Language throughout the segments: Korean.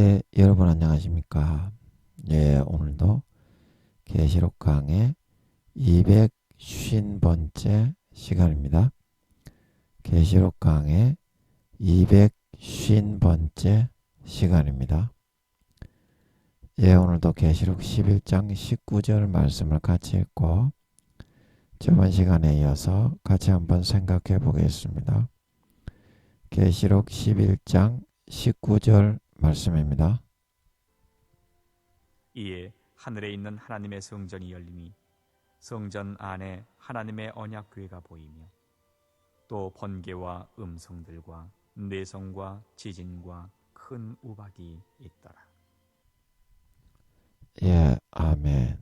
예, 여러분 안녕하십니까? 예, 오늘도 계시록 강의 250번째 시간입니다. 계시록 강의 250번째 시간입니다. 예, 오늘도 계시록 11장 19절 말씀을 같이 읽고 저번 시간에 이어서 같이 한번 생각해 보겠습니다. 계시록 11장 19절 말씀입니다. 이에 하늘에 있는 하나님의 성전이 열리니 성전 안에 하나님의 언약궤가 보이며 또 번개와 음성들과 내성과 지진과 큰 우박이 있더라. 예, 아멘.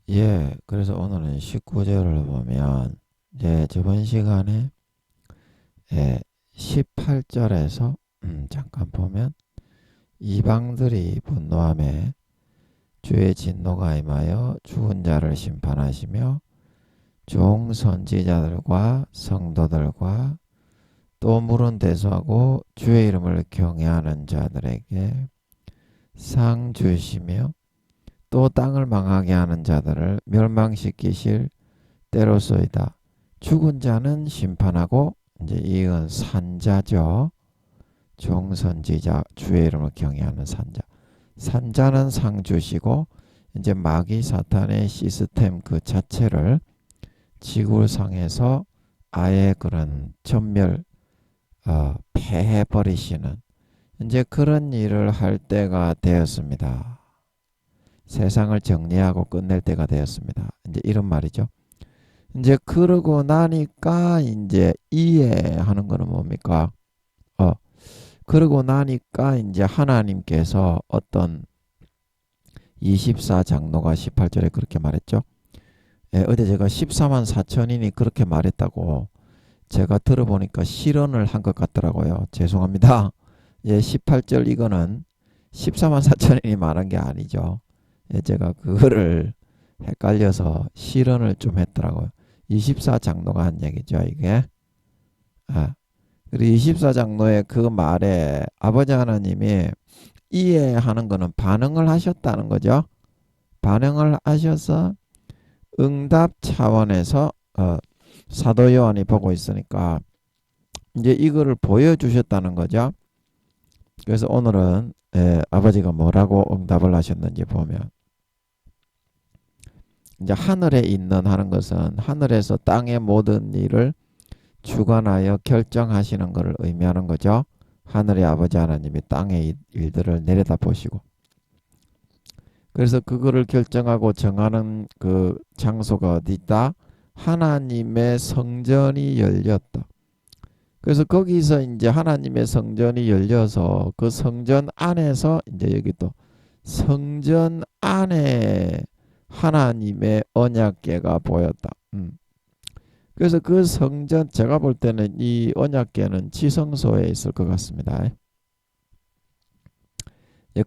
예, 그래서 오늘은 19절을 보면, 저번 시간에 18절에서 잠깐 보면 이방들이 분노함에 주의 진노가 임하여 죽은 자를 심판하시며 종 선지자들과 성도들과 또 물은 대수하고 주의 이름을 경외하는 자들에게 상 주시며 또 땅을 망하게 하는 자들을 멸망시키실 때로소이다. 죽은 자는 심판하고 이제 이건 산자죠. 종선지자 주의 이름을 경외하는 산자. 산자는 상 주시고 이제 마귀 사탄의 시스템 그 자체를 지구상에서 아예 그런 전멸 패해버리시는 이제 그런 일을 할 때가 되었습니다. 세상을 정리하고 끝낼 때가 되었습니다. 이제 이런 말이죠. 이제 그러고 나니까 이제 이해하는 거는 뭡니까? 그러고 나니까 이제 하나님께서 어떤 24장로가 18절에 그렇게 말했죠. 어제 제가 14만 4천인이 그렇게 말했다고 제가 들어보니까 실언을 한 것 같더라고요. 죄송합니다. 18절 이거는 14만 4천인이 말한 게 아니죠. 제가 그거를 헷갈려서 실언을 좀 했더라고요. 24장로가 한 얘기죠, 이게. 그리고 24장로의 그 말에 아버지 하나님이 이해하는 거는 반응을 하셨다는 거죠. 반응을 하셔서 응답 차원에서 사도 요한이 보고 있으니까 이제 이거를 보여주셨다는 거죠. 그래서 오늘은 아버지가 뭐라고 응답을 하셨는지 보면 이제 하늘에 있는 하는 것은 하늘에서 땅의 모든 일을 주관하여 결정하시는 것을 의미하는 거죠. 하늘의 아버지 하나님이 땅의 일들을 내려다 보시고 그래서 그거를 결정하고 정하는 그 장소가 어디 있다? 하나님의 성전이 열렸다. 그래서 거기서 이제 하나님의 성전이 열려서 그 성전 안에서 이제 여기 또 성전 안에 하나님의 언약궤가 보였다. 그래서 그 성전 제가 볼 때는 이 언약궤는 지성소에 있을 것 같습니다.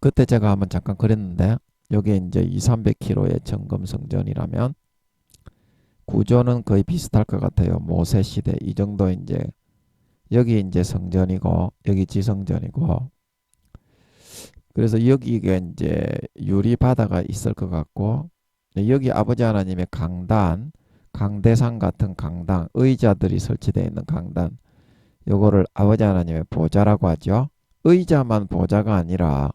그때 제가 한번 잠깐 그랬는데 여기 이제 200-300km의 정금 성전이라면 구조는 거의 비슷할 것 같아요. 모세 시대 이 정도 이제 여기 이제 성전이고 여기 지성전이고 그래서 여기가 이제 유리 바다가 있을 것 같고 여기 아버지 하나님의 강단 강대상 같은 강당 의자들이 설치되어 있는 강단 요거를 아버지 하나님의 보좌라고 하죠. 의자만 보좌가 아니라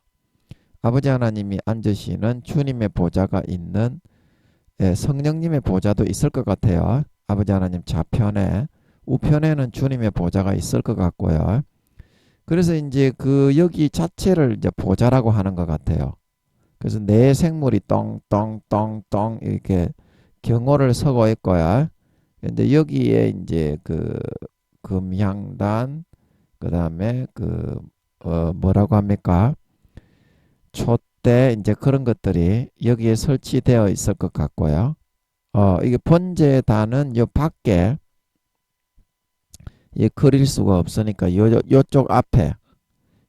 아버지 하나님이 앉으시는 주님의 보좌가 있는 성령님의 보좌도 있을 것 같아요. 아버지 하나님 좌편에 우편에는 주님의 보좌가 있을 것 같고요. 그래서 이제 그 여기 자체를 이제 보좌라고 하는 것 같아요. 그래서 네 생물이 똥똥똥똥 이렇게 경호를 서고 있고요. 근데 여기에 이제 그 금향단 그다음에 그 뭐라고 합니까? 촛대 이제 그런 것들이 여기에 설치되어 있을 것 같고요. 이게 번제단은 요 밖에 그릴 수가 없으니까 요쪽 앞에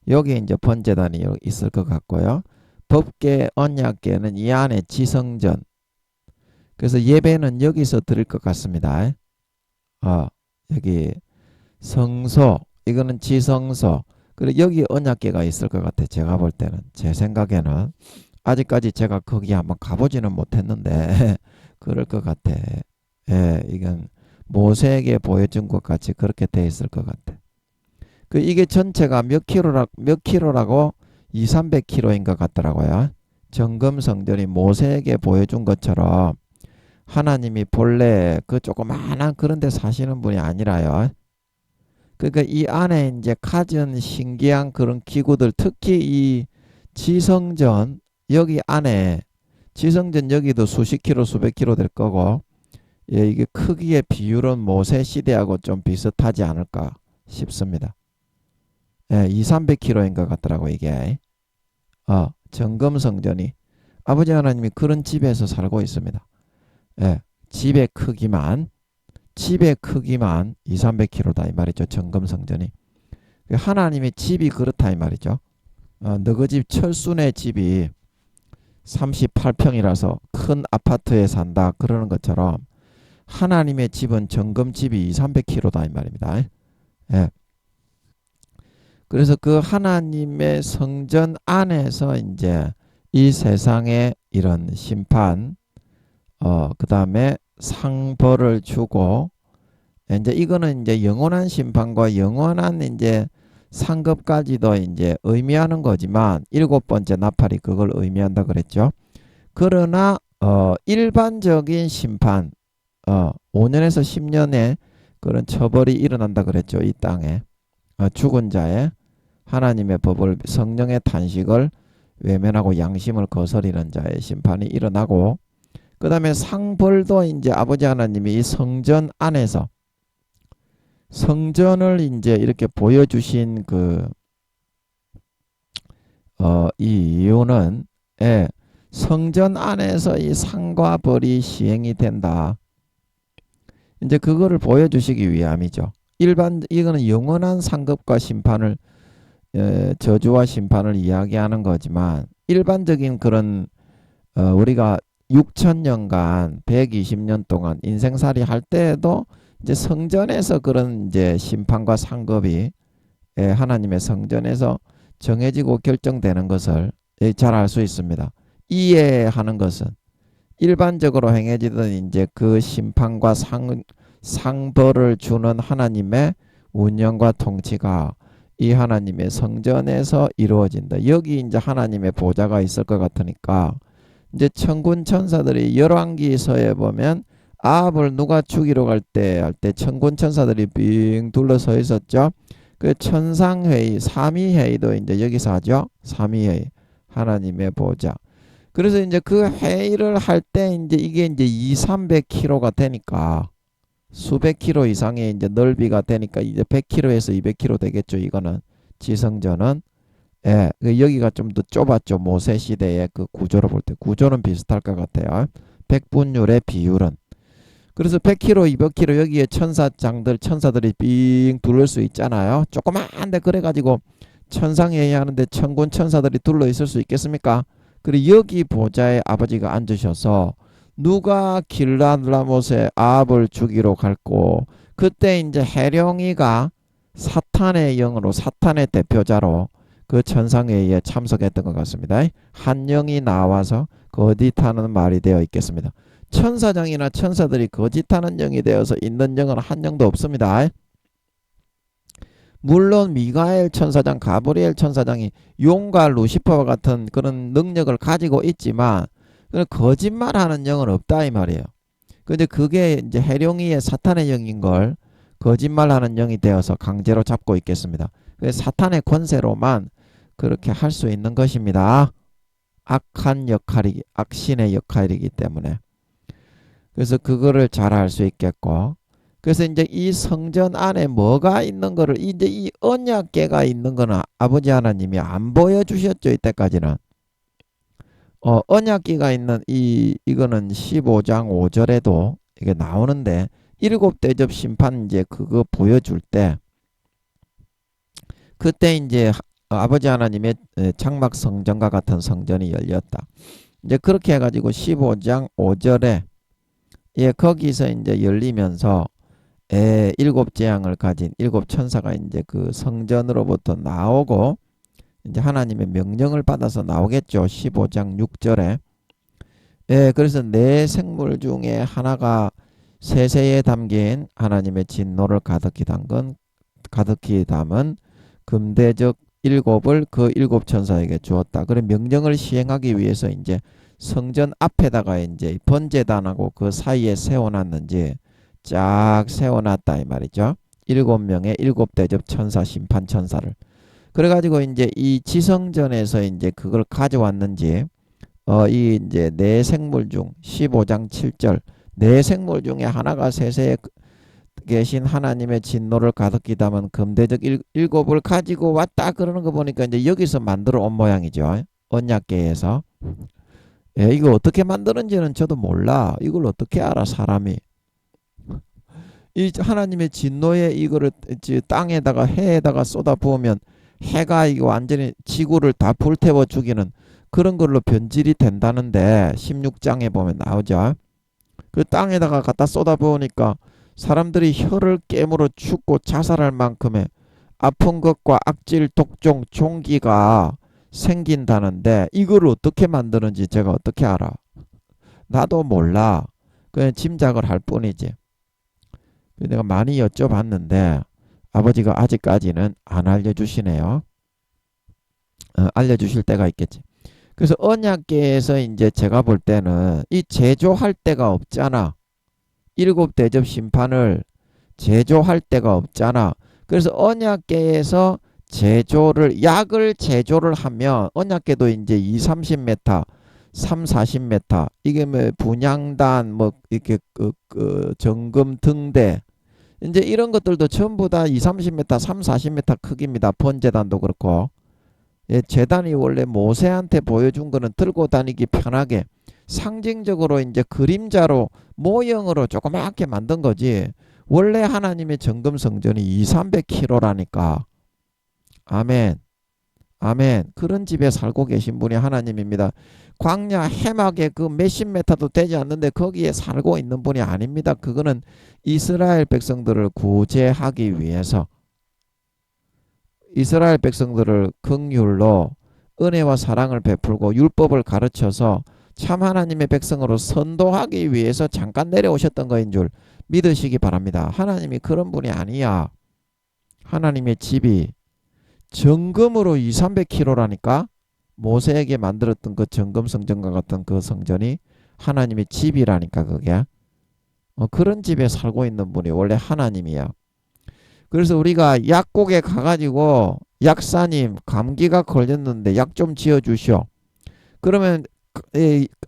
여기 이제 번제단이 있을 것 같고요. 법궤 언약궤는 이 안에 지성전 그래서 예배는 여기서 드릴 것 같습니다. 여기 성소 이거는 지성소. 그리고 여기 언약궤가 있을 것 같아. 제가 볼 때는. 제 생각에는. 아직까지 제가 거기 한번 가보지는 못했는데 그럴 것 같아. 예, 이건 모세에게 보여준 것 같이 그렇게 돼 있을 것 같아. 그 이게 전체가 몇 킬로라고 2, 300킬로인 것 같더라고요. 정금 성전이 모세에게 보여준 것처럼 하나님이 본래 그 조그마한 그런 데 사시는 분이 아니라요. 그러니까 이 안에 이제 가진 신기한 그런 기구들, 특히 이 지성전 여기 안에 지성전 여기도 수십 킬로 수백 킬로 될 거고, 예, 이게 크기의 비율은 모세 시대하고 좀 비슷하지 않을까 싶습니다. 예, 2, 300킬로인 것 같더라고 이게. 정금 성전이 아버지 하나님이 그런 집에서 살고 있습니다. 예, 집의 크기만 2, 300kg다 이 말이죠. 정금 성전이. 하나님의 집이 그렇다 이 말이죠. 너그 집 철순의 집이 38평이라서 큰 아파트에 산다 그러는 것처럼 하나님의 집은 정금집이 2, 300kg다 이 말입니다. 예. 그래서 그 하나님의 성전 안에서 이제 이 세상의 이런 심판, 그 다음에 상벌을 주고, 이제 이거는 이제 영원한 심판과 영원한 이제 상급까지도 이제 의미하는 거지만 일곱 번째 나팔이 그걸 의미한다 그랬죠. 그러나 일반적인 심판, 5년에서 10년의 그런 처벌이 일어난다 그랬죠. 이 땅에 죽은 자의 하나님의 법을 성령의 탄식을 외면하고 양심을 거스리는 자의 심판이 일어나고, 그 다음에 상벌도 이제 아버지 하나님이 이 성전 안에서 성전을 이제 이렇게 보여주신 이 이유는, 예, 성전 안에서 이 상과 벌이 시행이 된다. 이제 그거를 보여주시기 위함이죠. 이거는 영원한 상급과 심판을, 저주와 심판을 이야기하는 거지만, 일반적인 그런, 우리가 6천년간 120년 동안 인생살이 할 때에도 이제 성전에서 그런 이제 심판과 상급이, 하나님의 성전에서 정해지고 결정되는 것을 잘 알 수 있습니다. 이해하는 것은 일반적으로 행해지던 이제 그 심판과 상벌을 주는 하나님의 운영과 통치가 이 하나님의 성전에서 이루어진다. 여기 이제 하나님의 보좌가 있을 것 같으니까, 이제 천군 천사들이 열왕기서에 보면 아합을 누가 죽이러 할 때 천군 천사들이 빙 둘러서 있었죠. 그 천상회의, 삼위회의도 이제 여기서 하죠. 삼위회의, 하나님의 보좌. 그래서 이제 그 회의를 할 때 이제 이게 이제 2, 300km가 되니까, 수백 킬로 이상의 이제 넓이가 되니까 이제 100km에서 200km 되겠죠. 이거는 지성전은. 예, 여기가 좀 더 좁았죠. 모세 시대의 그 구조로 볼 때. 구조는 비슷할 것 같아요. 백분율의 비율은. 그래서 100km, 200km 여기에 천사들이 빙 둘을 수 있잖아요. 조그만데 그래가지고 천상회의 하는데 천군 천사들이 둘러 있을 수 있겠습니까? 그리고 여기 보좌에 아버지가 앉으셔서 누가 길라못의 아합을 죽이러 갈고, 그때 이제 해령이가 사탄의 영으로, 사탄의 대표자로 그 천상회의에 참석했던 것 같습니다. 한 영이 나와서 거짓하는 말이 되어 있겠습니다. 천사장이나 천사들이 거짓하는 영이 되어서 있는 영은 한 영도 없습니다. 물론 미가엘 천사장, 가브리엘 천사장이 용과 루시퍼와 같은 그런 능력을 가지고 있지만 거짓말하는 영은 없다 이 말이에요. 근데 그게 이제 해룡이의 사탄의 영인 걸 거짓말하는 영이 되어서 강제로 잡고 있겠습니다. 그래서 사탄의 권세로만 그렇게 할 수 있는 것입니다. 악신의 역할이기 때문에. 그래서 그거를 잘 알 수 있겠고, 그래서 이제 이 성전 안에 뭐가 있는 거를, 이제 이 언약궤가 있는 거는 아버지 하나님이 안 보여주셨죠. 이때까지는. 언약궤가 있는 이거는 15장 5절에도 이게 나오는데, 일곱 대접 심판 이제 그거 보여줄 때, 그때 이제 아버지 하나님의 장막 성전과 같은 성전이 열렸다. 이제 그렇게 해가지고 15장 5절에, 예, 거기서 이제 열리면서 일곱 재앙을 가진 일곱 천사가 이제 그 성전으로부터 나오고 이제 하나님의 명령을 받아서 나오겠죠. 15장 6절에. 그래서 네 생물 중에 하나가 세세에 담긴 하나님의 진노를 가득히 담은 금대접 일곱을 그 일곱 천사에게 주었다. 그래 명령을 시행하기 위해서 이제 성전 앞에다가 이제 번제단하고 그 사이에 세워놨는지 쫙 세워놨다 이 말이죠. 일곱 명의 일곱 대접 천사 심판 천사를. 그래가지고 이제 이 지성전에서 이제 그걸 가져왔는지 이 이제 네 생물 중 15장 7절 네 생물 중에 하나가 세세에 계신 하나님의 진노를 가득히 담은 금대적 일곱을 가지고 왔다 그러는 거 보니까 이제 여기서 만들어 온 모양이죠. 언약궤에서. 이거 어떻게 만드는지는 저도 몰라. 이걸 어떻게 알아 사람이. 이 하나님의 진노에 이거를 땅에다가 해에다가 쏟아 부으면 해가 이거 완전히 지구를 다 불태워 죽이는 그런 걸로 변질이 된다는데 16장에 보면 나오죠. 그 땅에다가 갖다 쏟아 부으니까 사람들이 혀를 깨물어 죽고 자살할 만큼의 아픈 것과 악질, 독종, 종기가 생긴다는데 이걸 어떻게 만드는지 제가 어떻게 알아? 나도 몰라. 그냥 짐작을 할 뿐이지. 내가 많이 여쭤봤는데 아버지가 아직까지는 안 알려주시네요. 알려주실 때가 있겠지. 그래서 언약궤에서 이제 제가 볼 때는 이 제조할 데가 없잖아. 일곱 대접 심판을 제조할 데가 없잖아. 그래서 언약궤에서 약을 제조를 하면 언약궤도 이제 2, 30m, 3, 40m 이게 뭐 분향단 뭐 이렇게 정금 등대 이제 이런 것들도 전부 다 2, 30m, 3, 40m 크기입니다. 번제단도 그렇고. 제단이 원래 모세한테 보여준 거는 들고 다니기 편하게 상징적으로 이제 그림자로 모형으로 조그맣게 만든 거지. 원래 하나님의 정금 성전이 2, 300kg라니까. 아멘. 아멘. 그런 집에 살고 계신 분이 하나님입니다. 광야 해막에 그 몇십 메타도 되지 않는데 거기에 살고 있는 분이 아닙니다. 그거는 이스라엘 백성들을 구제하기 위해서 이스라엘 백성들을 긍휼로 은혜와 사랑을 베풀고 율법을 가르쳐서 참 하나님의 백성으로 선도하기 위해서 잠깐 내려오셨던 거인 줄 믿으시기 바랍니다. 하나님이 그런 분이 아니야. 하나님의 집이 정금으로 2, 300kg라니까. 모세에게 만들었던 그 정금 성전과 같은 그 성전이 하나님의 집이라니까 그게. 그런 집에 살고 있는 분이 원래 하나님이야. 그래서 우리가 약국에 가가지고 약사님 감기가 걸렸는데 약 좀 지어주시오. 그러면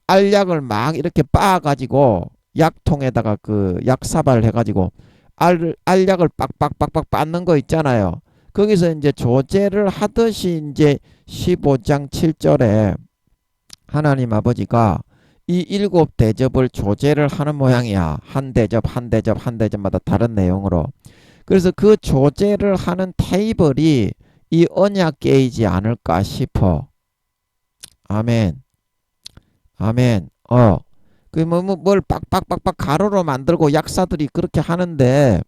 알약을 막 이렇게 빻아가지고 약통에다가 그 약사발 해가지고 알약을 빡빡빡빡 빻는 거 있잖아요. 거기서 이제 조제를 하듯이 이제 15장 7절에 하나님 아버지가 이 일곱 대접을 조제를 하는 모양이야. 한 대접 한 대접 한 대접마다 다른 내용으로. 그래서 그 조제를 하는 테이블이 이 언약궤이지 않을까 싶어. 아멘. 아멘. 뭘 빡빡빡빡 가루로 만들고 약사들이 그렇게 하는데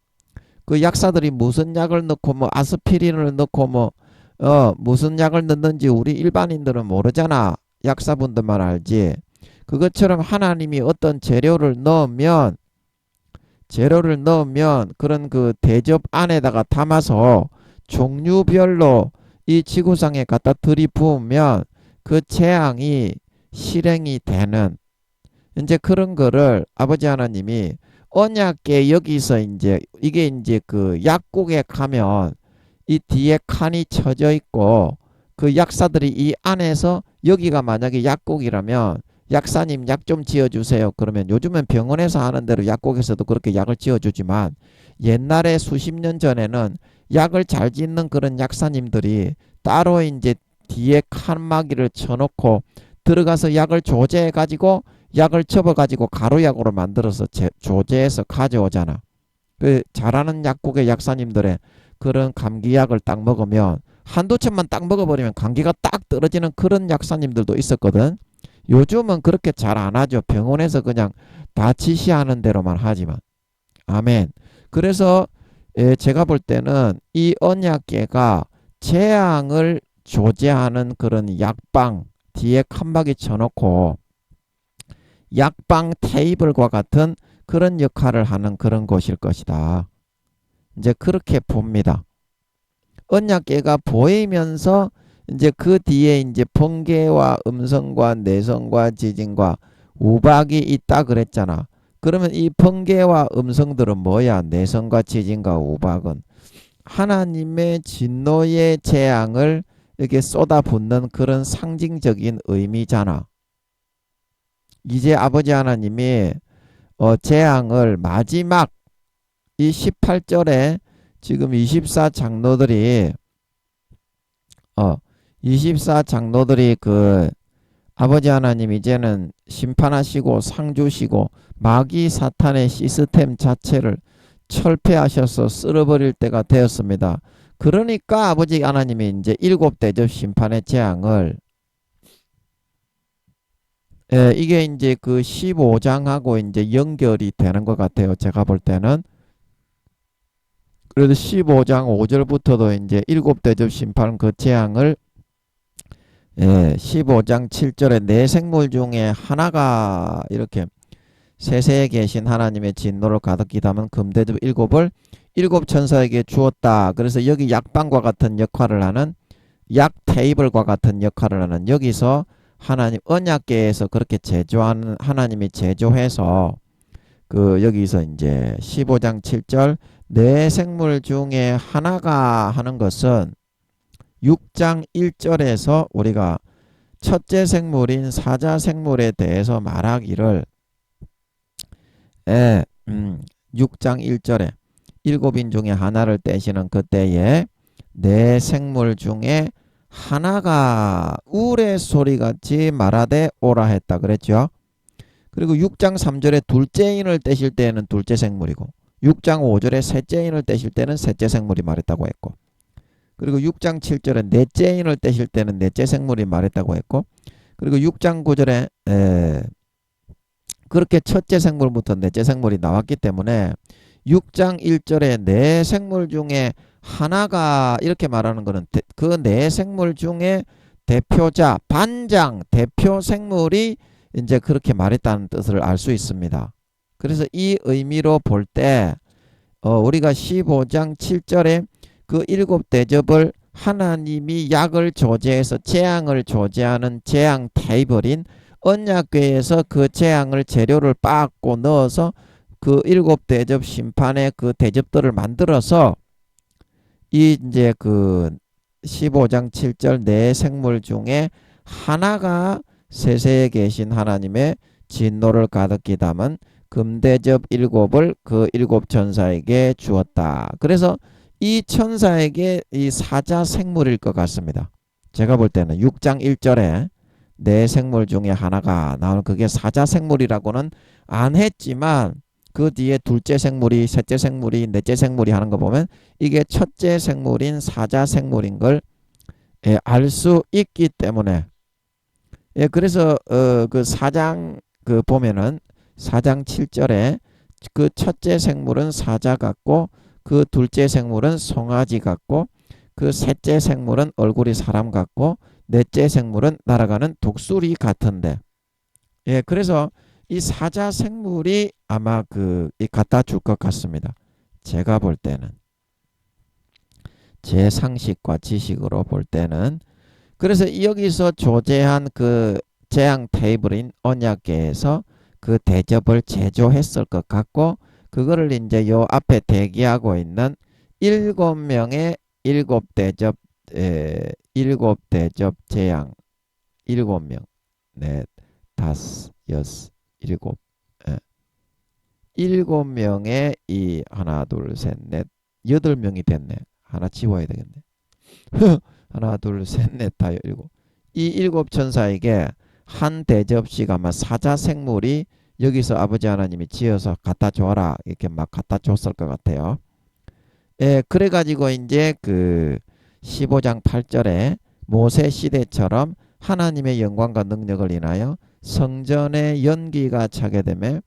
그 약사들이 무슨 약을 넣고 뭐 아스피린을 넣고 무슨 약을 넣는지 우리 일반인들은 모르잖아. 약사분들만 알지. 그것처럼 하나님이 어떤 재료를 넣으면 그런 그 대접 안에다가 담아서 종류별로 이 지구상에 갖다 들이부으면 그 재앙이 실행이 되는 이제 그런 거를 아버지 하나님이 언약궤 여기서 이제 이게 이제 그 약국에 가면 이 뒤에 칸이 쳐져 있고 그 약사들이 이 안에서 여기가 만약에 약국이라면 약사님 약 좀 지어주세요. 그러면 요즘은 병원에서 하는 대로 약국에서도 그렇게 약을 지어주지만 옛날에 수십 년 전에는 약을 잘 짓는 그런 약사님들이 따로 이제 뒤에 칸막이를 쳐놓고 들어가서 약을 조제해가지고 약을 접어가지고 가루약으로 만들어서 조제해서 가져오잖아. 그 잘하는 약국의 약사님들의 그런 감기약을 딱 먹으면 한두 첩만 딱 먹어버리면 감기가 딱 떨어지는 그런 약사님들도 있었거든. 요즘은 그렇게 잘 안 하죠. 병원에서 그냥 다 지시하는 대로만 하지만. 아멘. 그래서 제가 볼 때는 이 언약궤가 재앙을 조제하는 그런 약방 뒤에 칸막이 쳐놓고 약방 테이블과 같은 그런 역할을 하는 그런 곳일 것이다. 이제 그렇게 봅니다. 언약궤가 보이면서 이제 그 뒤에 이제 번개와 음성과 내성과 지진과 우박이 있다 그랬잖아. 그러면 이 번개와 음성들은 뭐야? 내성과 지진과 우박은 하나님의 진노의 재앙을 이렇게 쏟아붓는 그런 상징적인 의미잖아. 이제 아버지 하나님이 재앙을 마지막 이 18절에 지금 24 장로들이 그 아버지 하나님 이제는 심판하시고 상 주시고 마귀 사탄의 시스템 자체를 철폐하셔서 쓸어버릴 때가 되었습니다. 그러니까 아버지 하나님이 이제 7대접 심판의 재앙을 이게 이제 그 15장하고 이제 연결이 되는 것 같아요. 제가 볼 때는. 그래도 15장 5절부터도 이제 7대접 심판 그 재앙을 15장 7절에 내 생물 중에 하나가 이렇게 세세에 계신 하나님의 진노를 가득히 담은 금대접 7을 7천사에게 주었다. 그래서 여기 약방과 같은 역할을 하는 약 테이블과 같은 역할을 하는 여기서 하나님 언약궤에서 그렇게 제조하는 하나님이 제조해서 그 여기서 이제 15장 7절 내 생물 중에 하나가 하는 것은 6장 1절에서 우리가 첫째 생물인 사자 생물에 대해서 말하기를 6장 1절에 7인 중에 하나를 떼시는 그때에 내 생물 중에 하나가 우레소리같이 말하되 오라 했다 그랬죠. 그리고 6장 3절에 둘째인을 떼실 때는 둘째 생물이고 6장 5절에 셋째인을 떼실 때는 셋째 생물이 말했다고 했고 그리고 6장 7절에 넷째인을 떼실 때는 넷째 생물이 말했다고 했고 그리고 6장 9절에 그렇게 첫째 생물부터 넷째 생물이 나왔기 때문에 6장 1절에 네 생물 중에 하나가 이렇게 말하는 것은 그 네 생물 중에 대표자 반장 대표 생물이 이제 그렇게 말했다는 뜻을 알 수 있습니다. 그래서 이 의미로 볼 때 우리가 15장 7절에 그 7대접을 하나님이 약을 조제해서 재앙을 조제하는 재앙 테이블인 언약궤에서 그 재앙을 재료를 빻고 넣어서 그 7대접 심판의 그 대접들을 만들어서 이 이제 그 15장 7절 네 생물 중에 하나가 세세에 계신 하나님의 진노를 가득히 담은 금대접 7을 그 7천사에게 주었다. 그래서 이 천사에게 이 사자 생물일 것 같습니다. 제가 볼 때는 6장 1절에 네 생물 중에 하나가 나오는 그게 사자 생물이라고는 안 했지만 그 뒤에 둘째 생물이 셋째 생물이 넷째 생물이 하는 거 보면 이게 첫째 생물인 사자 생물인 걸 알 수 있기 때문에 그래서 그 4장 그 보면은 4장 7절에 그 첫째 생물은 사자 같고 그 둘째 생물은 송아지 같고 그 셋째 생물은 얼굴이 사람 같고 넷째 생물은 날아가는 독수리 같은데 그래서 이 사자 생물이 아마 갖다 줄 것 같습니다. 제가 볼 때는 제 상식과 지식으로 볼 때는 그래서 여기서 조제한 그 재앙 테이블인 언약궤에서 그 대접을 제조했을 것 같고 그거를 이제 요 앞에 대기하고 있는 7명의 7대접 7대접 재앙 7명 넷 다섯 여섯 일곱 7명의 이 하나 둘 셋 넷 8명이 됐네. 하나 지워야 되겠네. 하나 둘 셋 넷 다 일곱. 이 7천사에게 한 대접씩 아마 사자 생물이 여기서 아버지 하나님이 지어서 갖다 줘라 이렇게 막 갖다 줬을 것 같아요. 그래가지고 이제 그 15장 8절에 모세 시대처럼 하나님의 영광과 능력을 인하여 성전의 연기가 차게 되며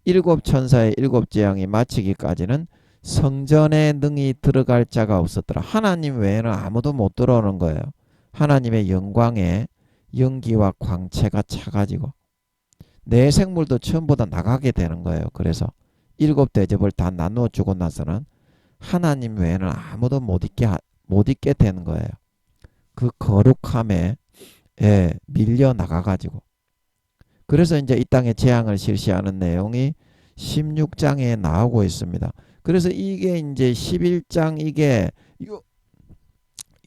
7천사의 7재앙이 마치기까지는 성전에 능히 들어갈 자가 없었더라. 하나님 외에는 아무도 못 들어오는 거예요. 하나님의 영광에 연기와 광채가 차가지고 내 생물도 전부 다 나가게 되는 거예요. 그래서 일곱 대접을 다 나누어 주고 나서는 하나님 외에는 아무도 못 있게 되는 거예요. 그 거룩함에 밀려 나가가지고. 그래서 이제 이 땅에 재앙을 실시하는 내용이 16장에 나오고 있습니다. 그래서 이게 이제 11장 이게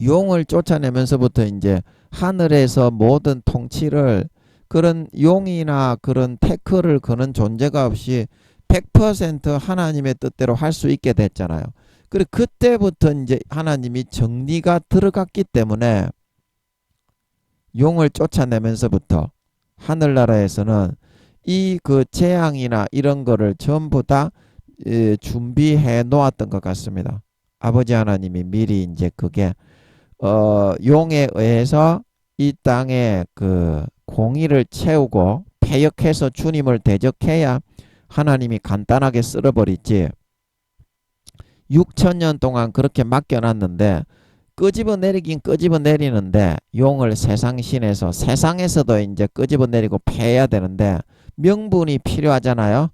용을 쫓아내면서부터 이제 하늘에서 모든 통치를 그런 용이나 그런 태클을 거는 존재가 없이 100% 하나님의 뜻대로 할 수 있게 됐잖아요. 그리고 그때부터 이제 하나님이 정리가 들어갔기 때문에 용을 쫓아내면서부터 하늘나라에서는 이 그 재앙이나 이런 거를 전부 다 준비해 놓았던 것 같습니다. 아버지 하나님이 미리 이제 그게 용에 의해서 이 땅에 그 공의를 채우고 패역해서 주님을 대적해야 하나님이 간단하게 쓸어버리지 6천년 동안 그렇게 맡겨놨는데 끄집어내리긴 끄집어내리는데 용을 세상신에서 세상에서도 이제 끄집어내리고 패야 되는데 명분이 필요하잖아요.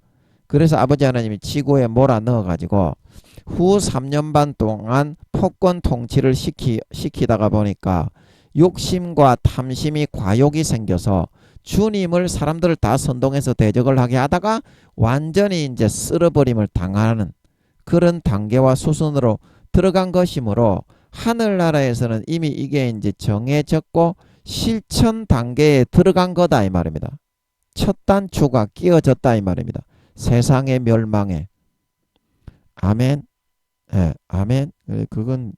그래서 아버지 하나님이 지구에 몰아넣어가지고 후 3년 반 동안 폭권 통치를 시키다가 보니까 욕심과 탐심이 과욕이 생겨서 주님을 사람들을 다 선동해서 대적을 하게 하다가 완전히 이제 쓸어버림을 당하는 그런 단계와 수순으로 들어간 것이므로 하늘나라에서는 이미 이게 이제 정해졌고 실천 단계에 들어간 거다 이 말입니다. 첫 단추가 끼어졌다 이 말입니다. 세상의 멸망에. 아멘. 예, 아멘. 그건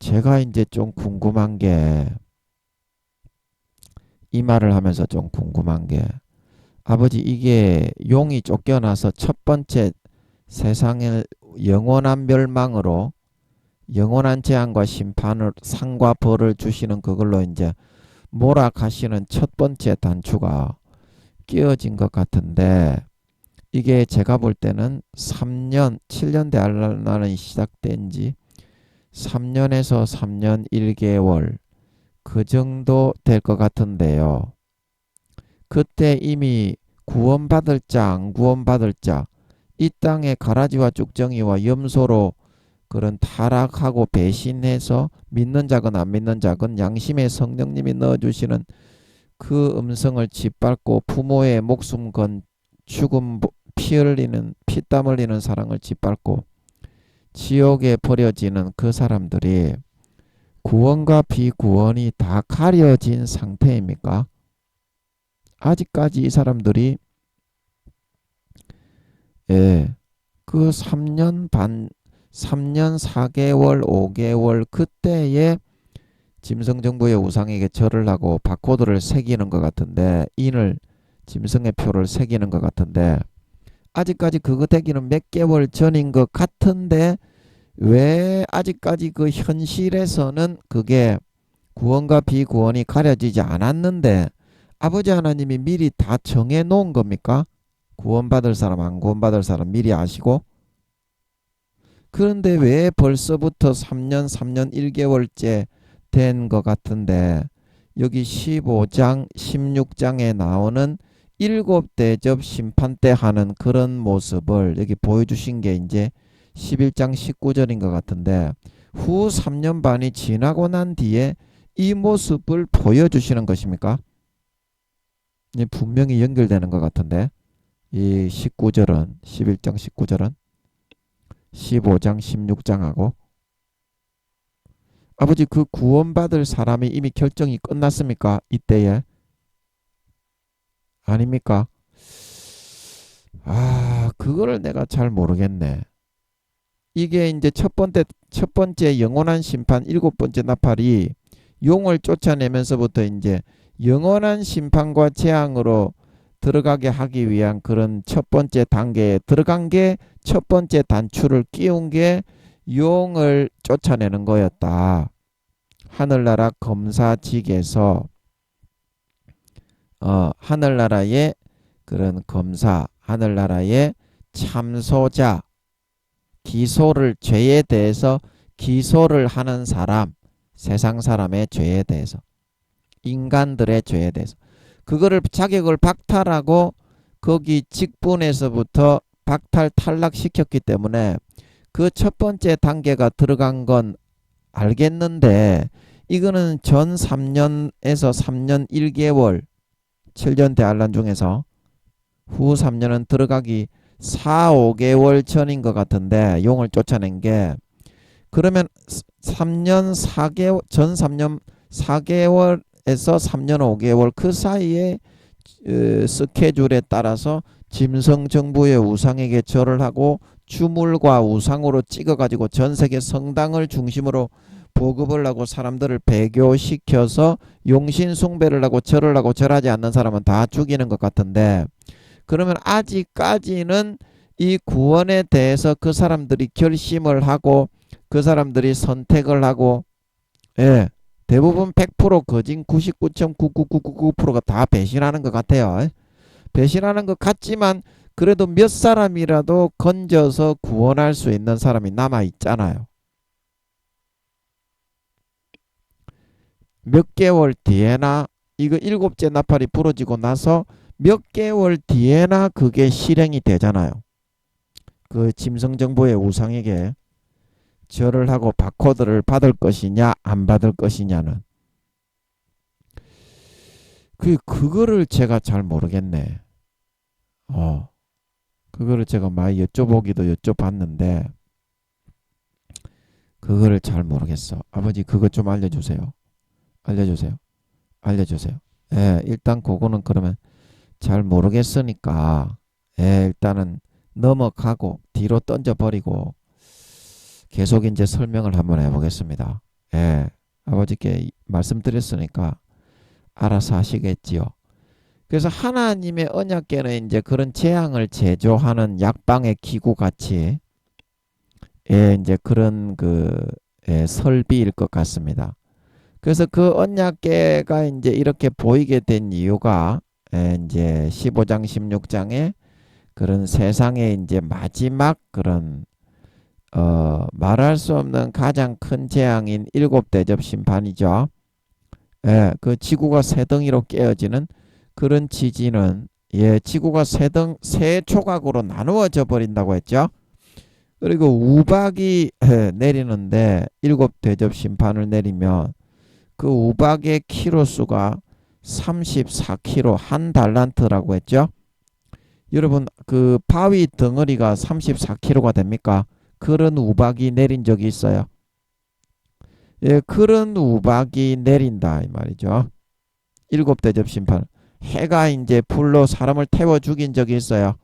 제가 이제 좀 궁금한 게 이 말을 하면서 좀 궁금한 게 아버지 이게 용이 쫓겨나서 첫 번째 세상의 영원한 멸망으로 영원한 재앙과 심판을 상과 벌을 주시는 그걸로 이제 몰아가시는 첫 번째 단추가 끼어진 것 같은데 이게 제가 볼 때는 3년, 7년 대환란이 시작된 지 3년에서 3년 1개월 그 정도 될 것 같은데요. 그때 이미 구원받을 자, 안 구원받을 자, 이 땅의 가라지와 쭉정이와 염소로 그런 타락하고 배신해서 믿는 자건 안 믿는 자건 양심의 성령님이 넣어주시는 그 음성을 짓밟고 부모의 목숨 건 죽음 피땀 흘리는 사랑을 짓밟고 지옥에 버려지는 그 사람들이 구원과 비구원이 다 가려진 상태입니까? 아직까지 이 사람들이 그 3년 4개월, 5개월 그때에 짐승정부의 우상에게 절을 하고 바코드를 새기는 것 같은데 인을 짐승의 표를 새기는 것 같은데 아직까지 그거 되기는 몇 개월 전인 것 같은데 왜 아직까지 그 현실에서는 그게 구원과 비구원이 가려지지 않았는데 아버지 하나님이 미리 다 정해 놓은 겁니까? 구원받을 사람 안 구원받을 사람 미리 아시고 그런데 왜 벌써부터 3년 1개월째 된 것 같은데 여기 15장 16장에 나오는 7대접 심판 때 하는 그런 모습을 여기 보여주신 게 이제 11장 19절인 것 같은데 후 3년 반이 지나고 난 뒤에 이 모습을 보여주시는 것입니까? 분명히 연결되는 것 같은데 이 19절은 11장 19절은 15장 16장하고 아버지 그 구원받을 사람이 이미 결정이 끝났습니까? 이때에 아닙니까? 그거를 내가 잘 모르겠네. 이게 이제 첫 번째 영원한 심판 7번째 나팔이 용을 쫓아내면서부터 이제 영원한 심판과 재앙으로 들어가게 하기 위한 그런 첫 번째 단계에 들어간 게 첫 번째 단추를 끼운 게 용을 쫓아내는 거였다. 하늘나라 검사직에서 하늘나라의 그런 검사, 하늘나라의 참소자, 죄에 대해서 기소를 하는 사람, 세상 사람의 죄에 대해서, 인간들의 죄에 대해서 그거를 자격을 박탈하고 거기 직분에서부터 박탈 탈락시켰기 때문에 그 첫 번째 단계가 들어간 건 알겠는데 이거는 전 3년에서 3년 1개월 7년 대환란 중에서 후 3년은 들어가기 4, 5개월 전인 것 같은데 용을 쫓아낸 게 그러면 3년 4개월 전 3년 4개월에서 3년 5개월 그 사이에 스케줄에 따라서 짐승 정부의 우상에게 절을 하고 주물과 우상으로 찍어가지고 전 세계 성당을 중심으로 보급을 하고 사람들을 배교시켜서 용신 숭배를 하고 절을 하고 절하지 않는 사람은 다 죽이는 것 같은데 그러면 아직까지는 이 구원에 대해서 그 사람들이 결심을 하고 그 사람들이 선택을 하고 예, 대부분 100% 거진 99.99999%가 다 배신하는 것 같아요. 배신하는 것 같지만 그래도 몇 사람이라도 건져서 구원할 수 있는 사람이 남아 있잖아요. 몇 개월 뒤에나 이거 7째 나팔이 부러지고 나서 몇 개월 뒤에나 그게 실행이 되잖아요. 그 짐승정부의 우상에게 절을 하고 바코드를 받을 것이냐 안 받을 것이냐는 그거를 제가 잘 모르겠네. 그거를 제가 많이 여쭤보기도 여쭤봤는데 그거를 잘 모르겠어. 아버지 그거 좀 알려주세요. 알려주세요. 예, 일단 그거는 그러면 잘 모르겠으니까 일단은 넘어가고 뒤로 던져버리고 계속 이제 설명을 한번 해보겠습니다. 아버지께 말씀드렸으니까 알아서 하시겠지요. 그래서 하나님의 언약궤는 이제 그런 재앙을 제조하는 약방의 기구 같이 이제 그런 설비일 것 같습니다. 그래서 그 언약궤가 이제 이렇게 보이게 된 이유가 이제 15장 16장에 그런 세상의 이제 마지막 그런 말할 수 없는 가장 큰 재앙인 7대접 심판이죠. 그 지구가 세 덩이로 깨어지는 그런 지진은 지구가 세 조각으로 나누어져 버린다고 했죠. 그리고 우박이 내리는데 7대접 심판을 내리면 그 우박의 키로수가 34kg 한 달란트라고 했죠. 여러분 그 바위 덩어리가 34kg가 됩니까? 그런 우박이 내린 적이 있어요. 그런 우박이 내린다 이 말이죠. 7대접 심판. 해가 이제 불로 사람을 태워 죽인 적이 있어요.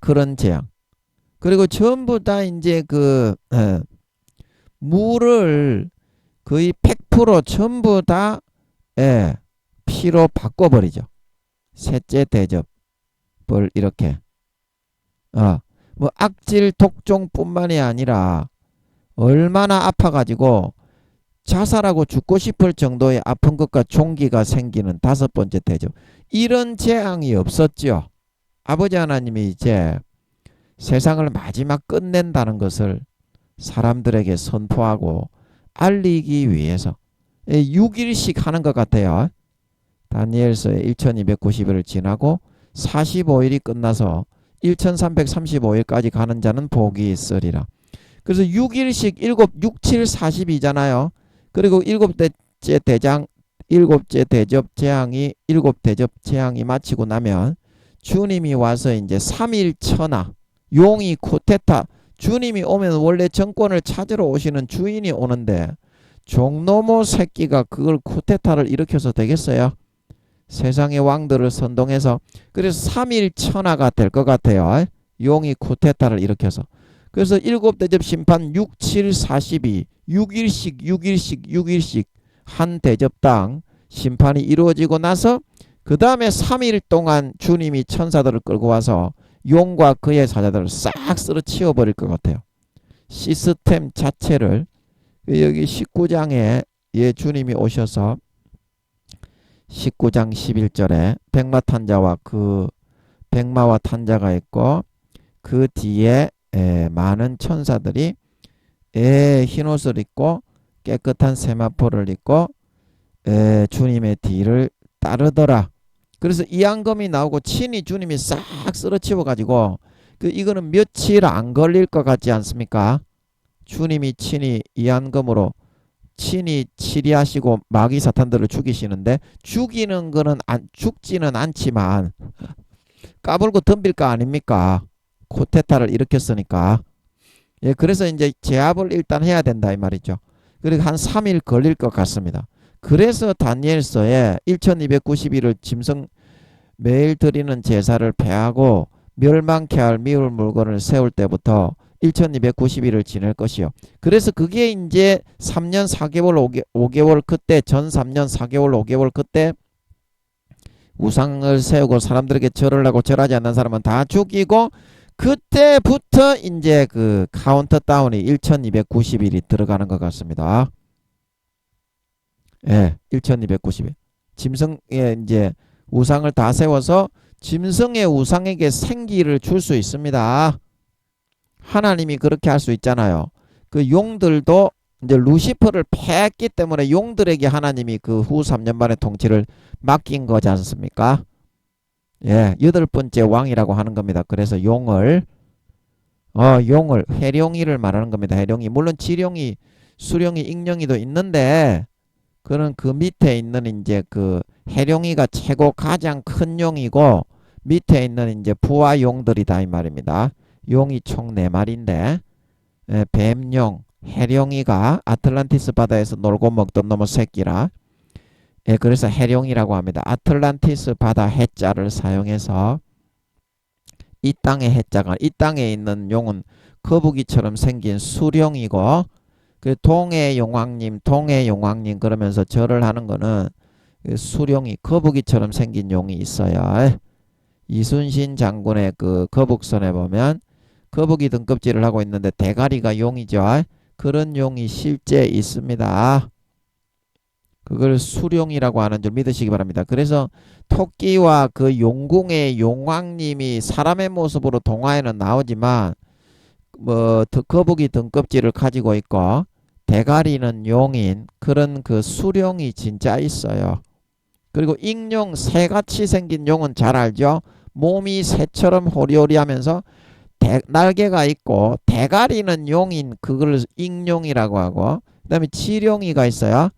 그런 재앙. 그리고 전부 다 이제 물을 거의 100% 전부 다 피로 바꿔버리죠. 셋째 대접을 이렇게 뭐 악질 독종뿐만이 아니라 얼마나 아파가지고 자살하고 죽고 싶을 정도의 아픈 것과 종기가 생기는 5번째 대접. 이런 재앙이 없었죠. 아버지 하나님이 이제 세상을 마지막 끝낸다는 것을 사람들에게 선포하고 알리기 위해서 6일씩 하는 것 같아요. 다니엘서에 1290일을 지나고 45일이 끝나서 1335일까지 가는 자는 복이 있으리라. 그래서 6일씩 6, 7, 40이잖아요. 그리고 7째 대접 재앙이 7대접 재앙이 마치고 나면 주님이 와서 이제 3일 천하 용이 쿠데타 주님이 오면 원래 정권을 찾으러 오시는 주인이 오는데 종노모 새끼가 그걸 쿠데타를 일으켜서 되겠어요? 세상의 왕들을 선동해서 그래서 3일 천하가 될 것 같아요. 용이 쿠데타를 일으켜서. 그래서 7대접 심판 6, 7, 42 6일씩 한 대접당 심판이 이루어지고 나서 그 다음에 3일 동안 주님이 천사들을 끌고 와서 용과 그의 사자들을 싹 쓸어 치워버릴 것 같아요. 시스템 자체를 여기 19장에 주님이 오셔서 19장 11절에 백마탄자와 그 백마와 탄자가 있고 그 뒤에 많은 천사들이 흰 옷을 입고 깨끗한 세마포를 입고 주님의 뒤를 따르더라. 그래서 이앙금이 나오고 친히 주님이 싹 쓰러치워 가지고 이거는 며칠 안 걸릴 것 같지 않습니까? 주님이 친히 이앙금으로 친히 치리하시고 마귀 사탄들을 죽이시는데 죽이는 거는 죽지는 않지만 까불고 덤빌 거 아닙니까? 쿠데타를 일으켰으니까. 예, 그래서 이제 제압을 일단 해야 된다 이 말이죠. 그리고 한 3일 걸릴 것 같습니다. 그래서 다니엘서에 1290일을 짐승 매일 드리는 제사를 폐하고 멸망케 할 미울 물건을 세울 때부터 1290일을 지낼 것이요. 그래서 그게 이제 3년 4개월 5개월 그때 전 3년 4개월 5개월 그때 우상을 세우고 사람들에게 절을 하고 절하지 않는 사람은 다 죽이고 그때부터 이제 그 카운트다운이 1290일이 들어가는 것 같습니다. 예, 1290일. 짐승의 이제 우상을 다 세워서 짐승의 우상에게 생기를 줄 수 있습니다. 하나님이 그렇게 할 수 있잖아요. 그 용들도 이제 루시퍼를 패했기 때문에 용들에게 하나님이 그 후 3년 만의 통치를 맡긴 거지 않습니까? 예, 8번째 왕이라고 하는 겁니다. 그래서 용을 해룡이를 말하는 겁니다. 해룡이 물론 지룡이, 수룡이, 익룡이도 있는데 그는 그 밑에 있는 이제 그 해룡이가 최고 가장 큰 용이고 밑에 있는 이제 부하 용들이다 이 말입니다. 용이 총 4마리인데 뱀용, 해룡이가 아틀란티스 바다에서 놀고 먹던 놈의 새끼라. 예, 그래서 해룡이라고 합니다. 아틀란티스 바다 해자를 사용해서 이 땅의 해자가 이 땅에 있는 용은 거북이처럼 생긴 수룡이고 그 동해 용왕님 그러면서 절을 하는 거는 그 수룡이 거북이처럼 생긴 용이 있어요. 이순신 장군의 그 거북선에 보면 거북이 등껍질을 하고 있는데 대가리가 용이죠. 그런 용이 실제 있습니다. 그걸 수룡이라고 하는 줄 믿으시기 바랍니다. 그래서 토끼와 그 용궁의 용왕님이 사람의 모습으로 동화에는 나오지만 뭐 거북이 등껍질을 가지고 있고 대가리는 용인 그런 그 수룡이 진짜 있어요. 그리고 익룡, 새같이 생긴 용은 잘 알죠. 몸이 새처럼 호리호리하면서 날개가 있고 대가리는 용인 그걸 익룡이라고 하고 그 다음에 지룡이가 있어요.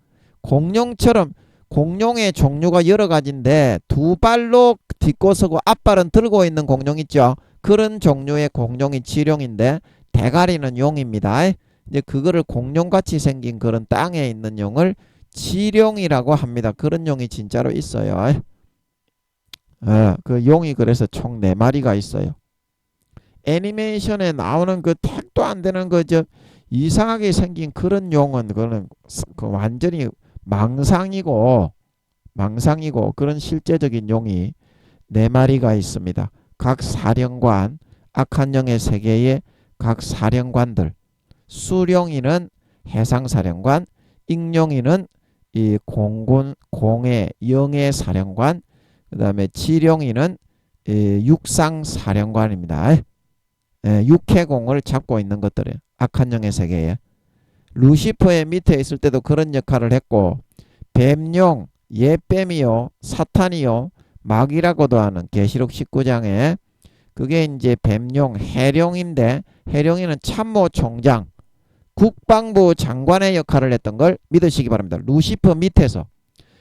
공룡처럼 공룡의 종류가 여러 가지인데 두 발로 딛고서고 앞발은 들고 있는 공룡 있죠. 그런 종류의 공룡이 지룡인데 대가리는 용입니다. 이제 그거를 공룡같이 생긴 그런 땅에 있는 용을 지룡이라고 합니다. 그런 용이 진짜로 있어요. 그 용이 그래서 총 4마리가 있어요. 애니메이션에 나오는 그 택도 안 되는 그 이상하게 생긴 그런 용은 그거는 그 완전히 망상이고 그런 실제적인 용이 4마리가 있습니다. 각 사령관, 악한 영의 세계의 각 사령관들. 수룡이는 해상사령관, 익룡이는 이 공의 영의 사령관, 그 다음에 지룡이는 육상사령관입니다. 육해공을 잡고 있는 것들이에요. 악한 영의 세계에. 루시퍼의 밑에 있을 때도 그런 역할을 했고 뱀용, 예뱀이요, 사탄이요, 마귀라고도 하는 계시록 19장에 그게 이제 뱀용, 해룡인데 해룡이는 참모총장, 국방부 장관의 역할을 했던 걸 믿으시기 바랍니다. 루시퍼 밑에서.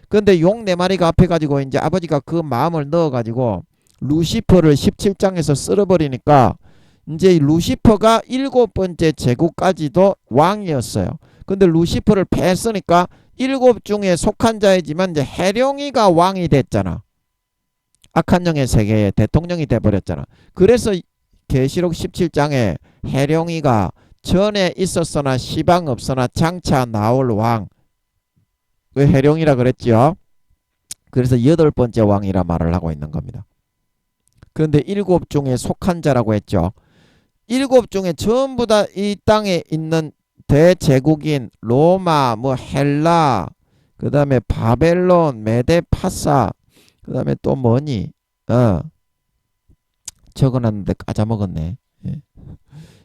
그런데 용 4마리가 앞에 가지고 이제 아버지가 그 마음을 넣어가지고 루시퍼를 17장에서 쓸어버리니까 이제 루시퍼가 7번째 제국까지도 왕이었어요. 근데 루시퍼를 패했으니까 7 중에 속한 자이지만 이제 해룡이가 왕이 됐잖아. 악한 영의 세계의 대통령이 돼버렸잖아. 그래서 계시록 17장에 해룡이가 전에 있었으나 시방 없으나 장차 나올 왕, 그 해룡이라 그랬죠. 그래서 8번째 왕이라 말을 하고 있는 겁니다. 그런데 7 중에 속한 자라고 했죠. 7 중에 전부 다 이 땅에 있는 대제국인 로마, 뭐 헬라, 그 다음에 바벨론, 메데, 파사, 그 다음에 또 뭐니? 적어놨는데 까자먹었네. 예.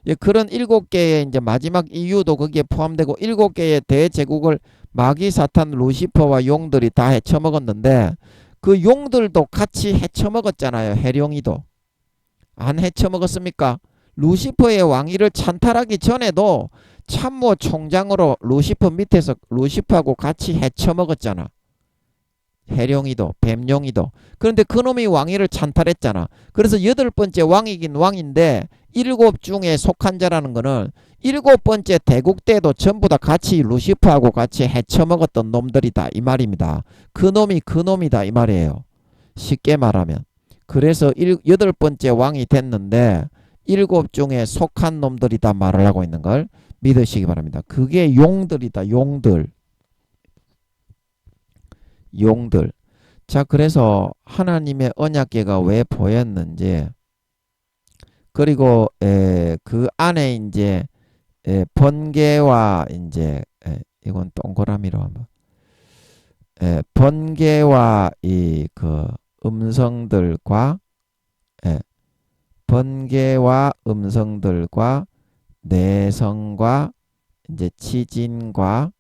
예, 그런 7개의 이제 마지막 이유도 거기에 포함되고 7개의 대제국을 마귀 사탄 루시퍼와 용들이 다 헤쳐먹었는데 그 용들도 같이 헤쳐먹었잖아요. 해룡이도. 안 헤쳐먹었습니까? 루시퍼의 왕위를 찬탈하기 전에도 참모 총장으로 루시퍼 밑에서 루시퍼하고 같이 헤쳐먹었잖아. 해룡이도 뱀룡이도. 그런데 그놈이 왕위를 찬탈했잖아. 그래서 8번째 왕이긴 왕인데 7 중에 속한 자라는 거는 7번째 대국 때도 전부 다 같이 루시퍼하고 같이 헤쳐먹었던 놈들이다 이 말입니다. 그놈이 그놈이다 이 말이에요. 쉽게 말하면. 그래서 8번째 왕이 됐는데 7 중에 속한 놈들이다 말을 하고 있는 걸 믿으시기 바랍니다. 그게 용들이다. 용들. 용들. 자, 그래서 하나님의 언약궤가 왜 보였는지, 그리고 그 안에 이제 번개와 이제 이건 동그라미로 한번 번개와 이 그 음성들과 번개와 음성들과 내성과 이제 지진과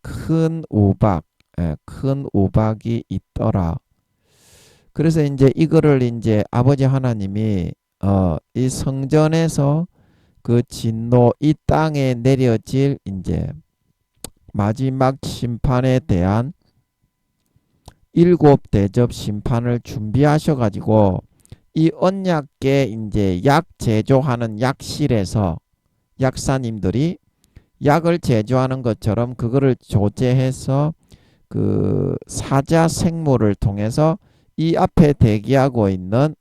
큰 우박 큰 우박이 있더라. 그래서 이제 이거를 이제 아버지 하나님이 이 성전에서 그 진노 이 땅에 내려질 이제 마지막 심판에 대한 7 대접 심판을 준비하셔 가지고 이 언약궤 이제 약 제조하는 약실에서 약사님들이 약을 제조하는 것처럼 그거를 조제해서 그 사자 생물을 통해서 이 앞에 대기하고 있는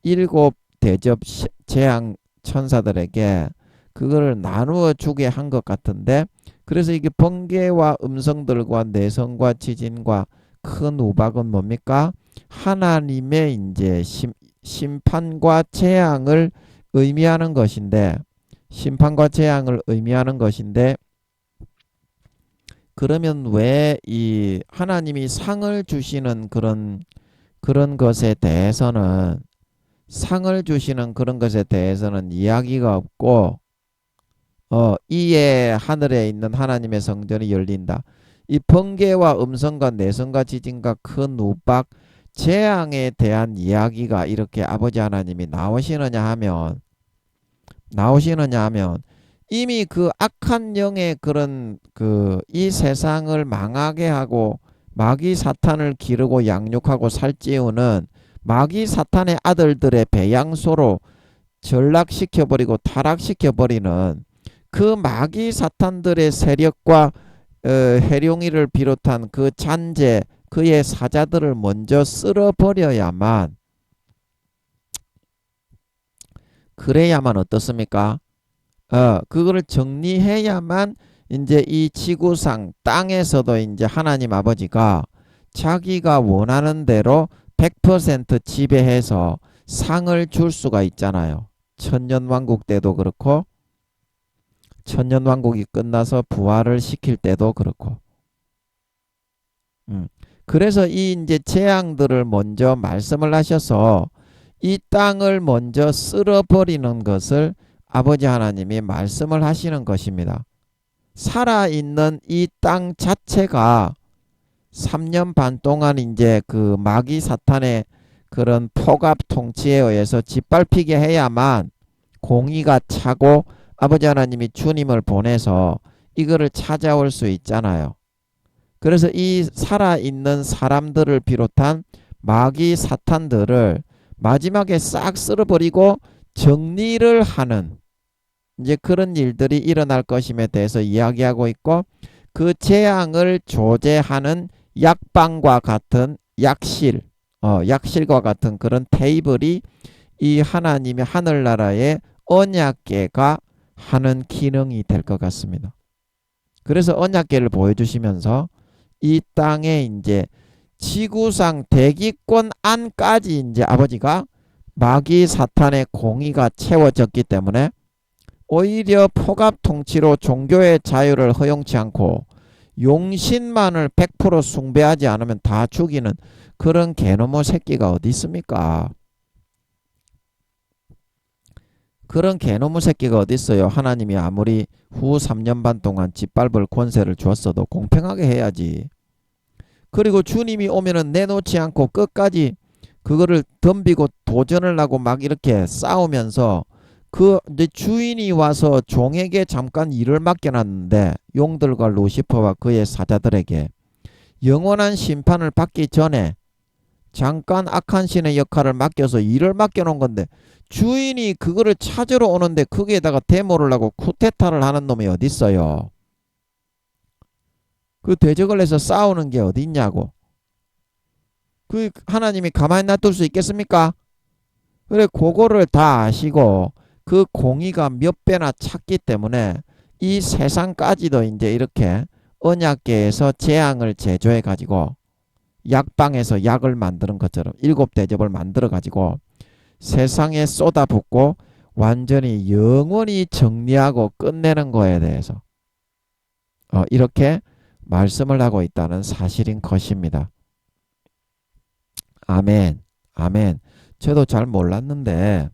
7 대접 재앙 천사들에게 그거를 나누어 주게 한 것 같은데, 그래서 이게 번개와 음성들과 내성과 지진과 큰 우박은 뭡니까? 하나님의 이제 심판과 재앙을 의미하는 것인데, 심판과 재앙을 의미하는 것인데, 그러면 왜 이 하나님이 상을 주시는 그런 것에 대해서는 상을 주시는 그런 것에 대해서는 이야기가 없고 이에 하늘에 있는 하나님의 성전이 열린다. 이 번개와 음성과 내성과 지진과 큰 우박 재앙에 대한 이야기가 이렇게 아버지 하나님이 나오시느냐 하면 이미 그 악한 영의 그런 이 세상을 망하게 하고 마귀 사탄을 기르고 양육하고 살찌우는 마귀 사탄의 아들들의 배양소로 전락시켜버리고 타락시켜버리는 그 마귀 사탄들의 세력과 해룡이를 비롯한 그 잔재 그의 사자들을 먼저 쓸어버려야만, 그래야만 어떻습니까? 그거를 정리해야만 이제 이 지구상 땅에서도 이제 하나님 아버지가 자기가 원하는 대로 100% 지배해서 상을 줄 수가 있잖아요. 천년왕국 때도 그렇고 천년왕국이 끝나서 부활을 시킬 때도 그렇고. 그래서 이 이제 재앙들을 먼저 말씀을 하셔서 이 땅을 먼저 쓸어버리는 것을 아버지 하나님이 말씀을 하시는 것입니다. 살아있는 이 땅 자체가 3년 반 동안 이제 그 마귀 사탄의 그런 폭압 통치에 의해서 짓밟히게 해야만 공의가 차고 아버지 하나님이 주님을 보내서 이거를 찾아올 수 있잖아요. 그래서 이 살아있는 사람들을 비롯한 마귀 사탄들을 마지막에 싹 쓸어버리고 정리를 하는 이제 그런 일들이 일어날 것임에 대해서 이야기하고 있고, 그 재앙을 조제하는 약방과 같은 약실, 약실과 같은 그런 테이블이 이 하나님의 하늘나라의 언약궤가 하는 기능이 될 것 같습니다. 그래서 언약궤를 보여주시면서 이 땅에 이제 지구상 대기권 안까지 이제 아버지가 마귀 사탄의 공의가 채워졌기 때문에 오히려 폭압 통치로 종교의 자유를 허용치 않고 용신만을 100% 숭배하지 않으면 다 죽이는 그런 개노모 새끼가 어디 있습니까? 그런 개놈의 새끼가 어딨어요. 하나님이 아무리 후 3년 반 동안 짓밟을 권세를 주었어도 공평하게 해야지. 그리고 주님이 오면은 내놓지 않고 끝까지 그거를 덤비고 도전을 하고 막 이렇게 싸우면서 그 이제 주인이 와서 종에게 잠깐 일을 맡겨놨는데 용들과 루시퍼와 그의 사자들에게 영원한 심판을 받기 전에 잠깐 악한 신의 역할을 맡겨서 일을 맡겨놓은 건데 주인이 그거를 찾으러 오는데 거기에다가 데모를 하고 쿠데타를 하는 놈이 어딨어요. 그 대적을 해서 싸우는 게 어디 있냐고. 그 하나님이 가만히 놔둘 수 있겠습니까? 그래 그거를 다 아시고 그 공의가 몇 배나 찼기 때문에 이 세상까지도 이제 이렇게 언약궤에서 재앙을 제조해 가지고 약방에서 약을 만드는 것처럼 7대접을 만들어 가지고 세상에 쏟아붓고 완전히 영원히 정리하고 끝내는 거에 대해서 이렇게 말씀을 하고 있다는 사실인 것입니다. 아멘. 아멘. 저도 잘 몰랐는데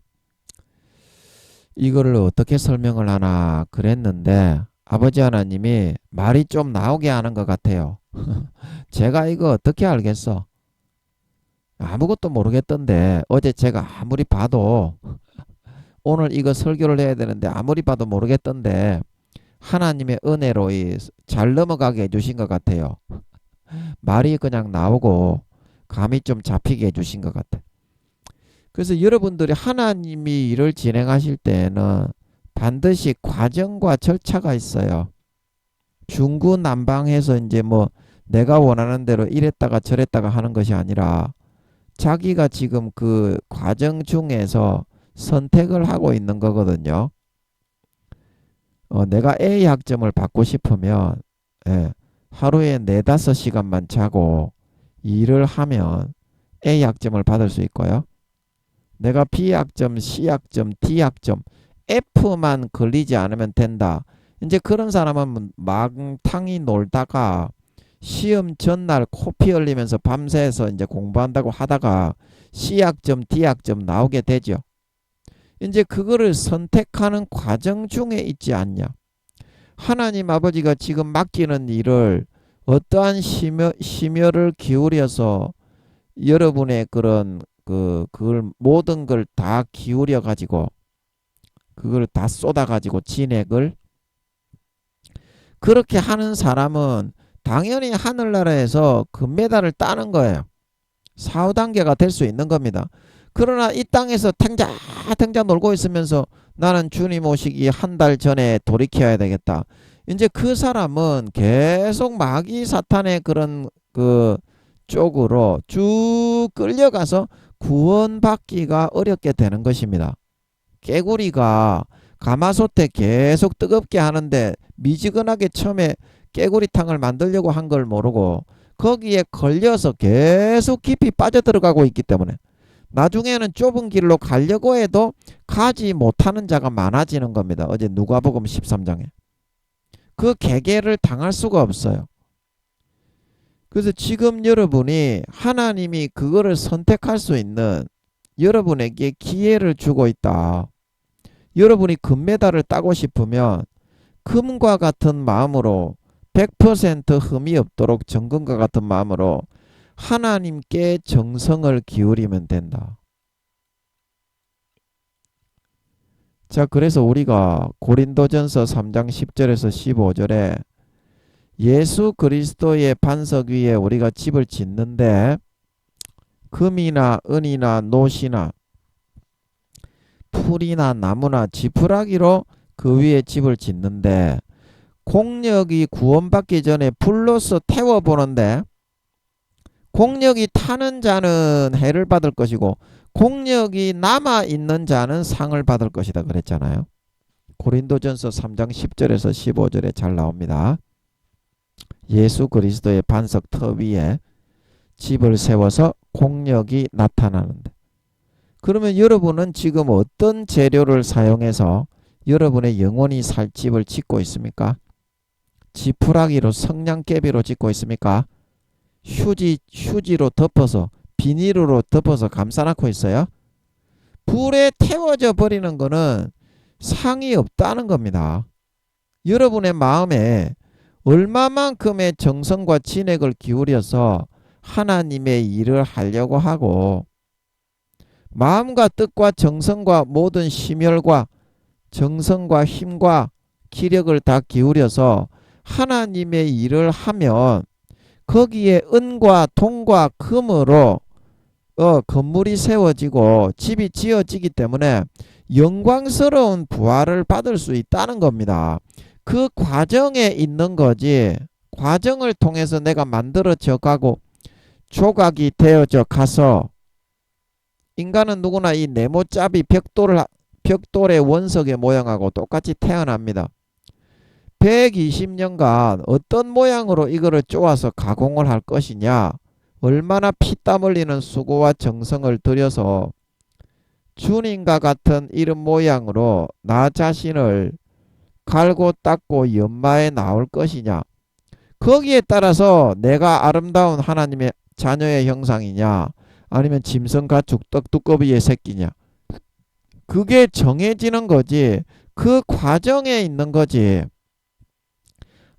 이거를 어떻게 설명을 하나 그랬는데 아버지 하나님이 말이 좀 나오게 하는 것 같아요. 제가 이거 어떻게 알겠어? 아무것도 모르겠던데 어제 제가 아무리 봐도 오늘 이거 설교를 해야 되는데 아무리 봐도 모르겠던데 하나님의 은혜로 잘 넘어가게 해주신 것 같아요. 말이 그냥 나오고 감이 좀 잡히게 해주신 것 같아요. 그래서 여러분들이 하나님이 일을 진행하실 때에는 반드시 과정과 절차가 있어요. 중구난방해서 이제 뭐 내가 원하는 대로 이랬다가 저랬다가 하는 것이 아니라 자기가 지금 그 과정 중에서 선택을 하고 있는 거거든요. 내가 A 학점을 받고 싶으면 하루에 4-5시간만 자고 일을 하면 A 학점을 받을 수 있고요. 내가 B 학점, C 학점, D 학점, F만 걸리지 않으면 된다. 이제 그런 사람은 망탕이 놀다가 시험 전날 코피 흘리면서 밤새서 이제 공부한다고 하다가 C 학점, D 학점 나오게 되죠. 이제 그거를 선택하는 과정 중에 있지 않냐. 하나님 아버지가 지금 맡기는 일을 어떠한 심혈을 기울여서 여러분의 그런 그걸 모든 걸 다 기울여 가지고 그걸 다 쏟아 가지고 진액을 그렇게 하는 사람은 당연히 하늘나라에서 금메달을 따는 거예요. 4, 5단계가 될 수 있는 겁니다. 그러나 이 땅에서 탱자 놀고 있으면서 나는 주님 오시기 한 달 전에 돌이켜야 되겠다. 이제 그 사람은 계속 마귀 사탄의 그런 그 쪽으로 쭉 끌려가서 구원받기가 어렵게 되는 것입니다. 깨구리가 가마솥에 계속 뜨겁게 하는데 미지근하게 처음에 깨구리탕을 만들려고 한 걸 모르고 거기에 걸려서 계속 깊이 빠져들어가고 있기 때문에 나중에는 좁은 길로 가려고 해도 가지 못하는 자가 많아지는 겁니다. 어제 누가복음 13장에. 그 계계를 당할 수가 없어요. 그래서 지금 여러분이 하나님이 그거를 선택할 수 있는 여러분에게 기회를 주고 있다. 여러분이 금메달을 따고 싶으면 금과 같은 마음으로 100% 흠이 없도록 정금과 같은 마음으로 하나님께 정성을 기울이면 된다. 자, 그래서 우리가 고린도전서 3장 10절에서 15절에 예수 그리스도의 반석 위에 우리가 집을 짓는데 금이나 은이나 노시나 풀이나 나무나 지푸라기로 그 위에 집을 짓는데 공력이 구원받기 전에 불로서 태워보는데 공력이 타는 자는 해를 받을 것이고 공력이 남아있는 자는 상을 받을 것이다 그랬잖아요. 고린도전서 3장 10절에서 15절에 잘 나옵니다. 예수 그리스도의 반석 터 위에 집을 세워서 공력이 나타나는데 그러면 여러분은 지금 어떤 재료를 사용해서 여러분의 영혼이 살 집을 짓고 있습니까? 지푸라기로 성냥개비로 짓고 있습니까? 휴지로 덮어서 비닐로 덮어서 감싸놓고 있어요. 불에 태워져 버리는 거는 상이 없다는 겁니다. 여러분의 마음에 얼마만큼의 정성과 진액을 기울여서 하나님의 일을 하려고 하고 마음과 뜻과 정성과 모든 심혈과 정성과 힘과 기력을 다 기울여서 하나님의 일을 하면 거기에 은과 동과 금으로 건물이 세워지고 집이 지어지기 때문에 영광스러운 부활을 받을 수 있다는 겁니다. 그 과정에 있는 거지. 과정을 통해서 내가 만들어져 가고 조각이 되어져 가서 인간은 누구나 이 네모짜비 벽돌의 원석의 모양하고 똑같이 태어납니다. 120년간 어떤 모양으로 이거를 쪼아서 가공을 할 것이냐, 얼마나 피땀 흘리는 수고와 정성을 들여서 주님과 같은 이런 모양으로 나 자신을 갈고 닦고 연마해 나올 것이냐, 거기에 따라서 내가 아름다운 하나님의 자녀의 형상이냐 아니면 짐승 가축 떡두꺼비의 새끼냐, 그게 정해지는 거지. 그 과정에 있는 거지.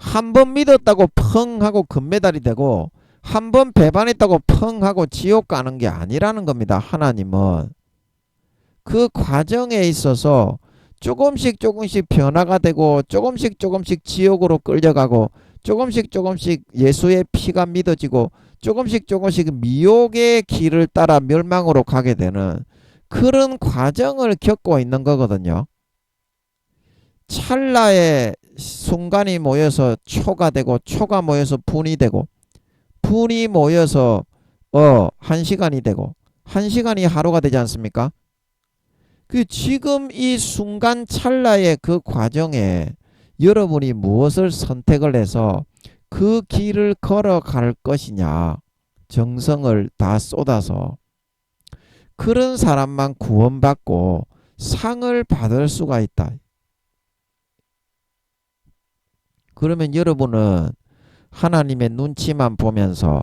한 번 믿었다고 펑 하고 금메달이 되고 한 번 배반했다고 펑 하고 지옥 가는 게 아니라는 겁니다. 하나님은 그 과정에 있어서 조금씩 변화가 되고 조금씩 지옥으로 끌려가고 조금씩 예수의 피가 믿어지고 조금씩 미혹의 길을 따라 멸망으로 가게 되는 그런 과정을 겪고 있는 거거든요. 찰나의 순간이 모여서 초가 되고 초가 모여서 분이 되고 분이 모여서 1시간이 되고 1시간이 하루가 되지 않습니까? 그 지금 이 순간 찰나의 그 과정에 여러분이 무엇을 선택을 해서 그 길을 걸어갈 것이냐, 정성을 다 쏟아서 그런 사람만 구원받고 상을 받을 수가 있다. 그러면 여러분은 하나님의 눈치만 보면서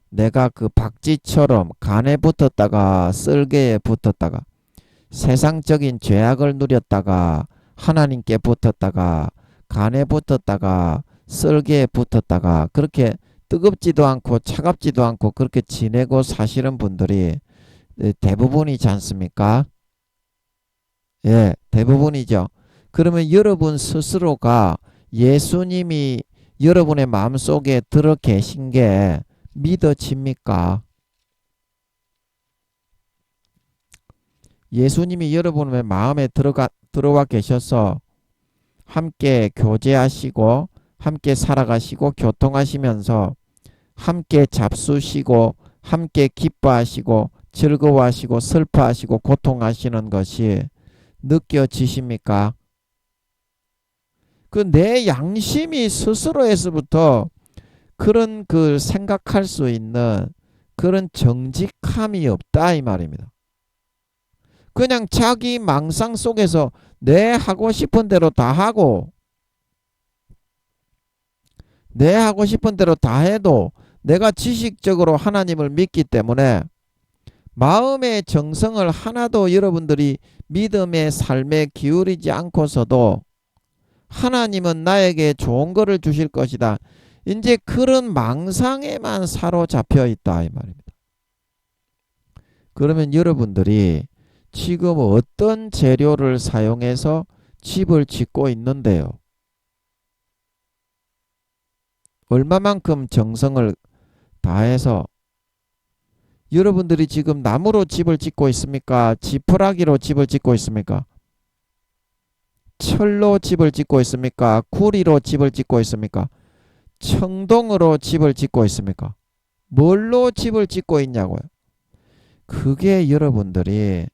내가 그 박쥐처럼 간에 붙었다가 쓸개에 붙었다가 세상적인 죄악을 누렸다가 하나님께 붙었다가 간에 붙었다가 쓸개에 붙었다가 그렇게 뜨겁지도 않고 차갑지도 않고 그렇게 지내고 사시는 분들이 대부분이지 않습니까? 예, 대부분이죠. 그러면 여러분 스스로가 예수님이 여러분의 마음속에 들어 계신 게 믿어집니까? 예수님이 여러분의 마음에 들어와 계셔서 함께 교제하시고 함께 살아가시고 교통하시면서 함께 잡수시고 함께 기뻐하시고 즐거워하시고 슬퍼하시고 고통하시는 것이 느껴지십니까? 그 내 양심이 스스로에서부터 그런 그 생각할 수 있는 그런 정직함이 없다 이 말입니다. 그냥 자기 망상 속에서 내 하고 싶은 대로 다 하고 내 하고 싶은 대로 다 해도 내가 지식적으로 하나님을 믿기 때문에 마음의 정성을 하나도 여러분들이 믿음의 삶에 기울이지 않고서도 하나님은 나에게 좋은 거를 주실 것이다. 이제 그런 망상에만 사로잡혀 있다 이 말입니다. 그러면 여러분들이 지금 어떤 재료를 사용해서 집을 짓고 있는데요? 얼마만큼 정성을 다해서 여러분들이 지금 나무로 집을 짓고 있습니까? 지푸라기로 집을 짓고 있습니까? 철로 집을 짓고 있습니까? 구리로 집을 짓고 있습니까? 청동으로 집을 짓고 있습니까? 뭘로 집을 짓고 있냐고요? 그게 여러분들이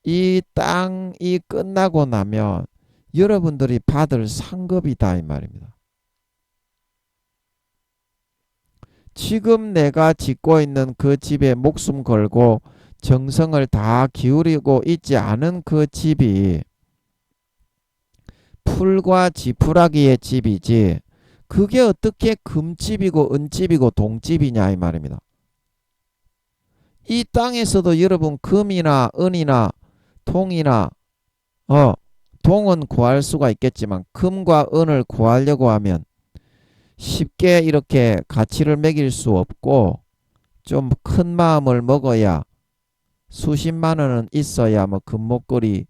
이 땅이 끝나고 나면 여러분들이 받을 상급이다 이 말입니다. 지금 내가 짓고 있는 그 집에 목숨 걸고 정성을 다 기울이고 있지 않은 그 집이 풀과 지푸라기의 집이지 그게 어떻게 금집이고 은집이고 동집이냐 이 말입니다. 이 땅에서도 여러분 금이나 은이나 통이나 동은 구할 수가 있겠지만 금과 은을 구하려고 하면 쉽게 이렇게 가치를 매길 수 없고 좀 큰 마음을 먹어야 수십만 원은 있어야 뭐 금목걸이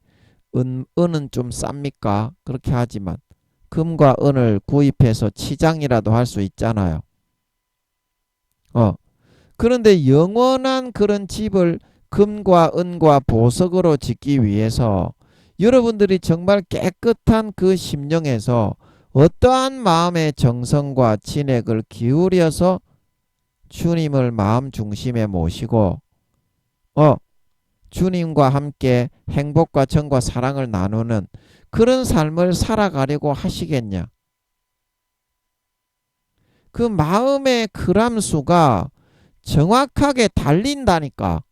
은은 좀 쌉니까? 그렇게 하지만 금과 은을 구입해서 치장이라도 할 수 있잖아요. 그런데 영원한 그런 집을 금과 은과 보석으로 짓기 위해서 여러분들이 정말 깨끗한 그 심령에서 어떠한 마음의 정성과 진액을 기울여서 주님을 마음 중심에 모시고 주님과 함께 행복과 정과 사랑을 나누는 그런 삶을 살아가려고 하시겠냐? 그 마음의 그람수가 정확하게 달린다니까.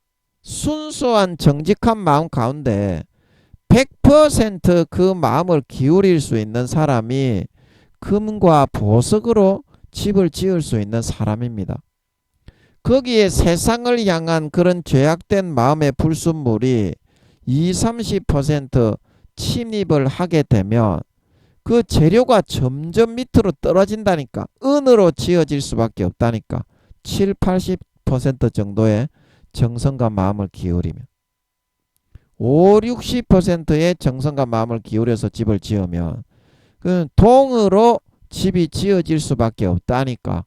순수한 정직한 마음 가운데 100% 마음을 기울일 수 있는 사람이 금과 보석으로 집을 지을 수 있는 사람입니다. 거기에 세상을 향한 그런 죄악된 마음의 불순물이 20-30% 침입을 하게 되면 그 재료가 점점 밑으로 떨어진다니까. 은으로 지어질 수밖에 없다니까. 7-80% 정도의 정성과 마음을 기울이면 5-60%의 정성과 마음을 기울여서 집을 지으면 그 동으로 집이 지어질 수밖에 없다니까.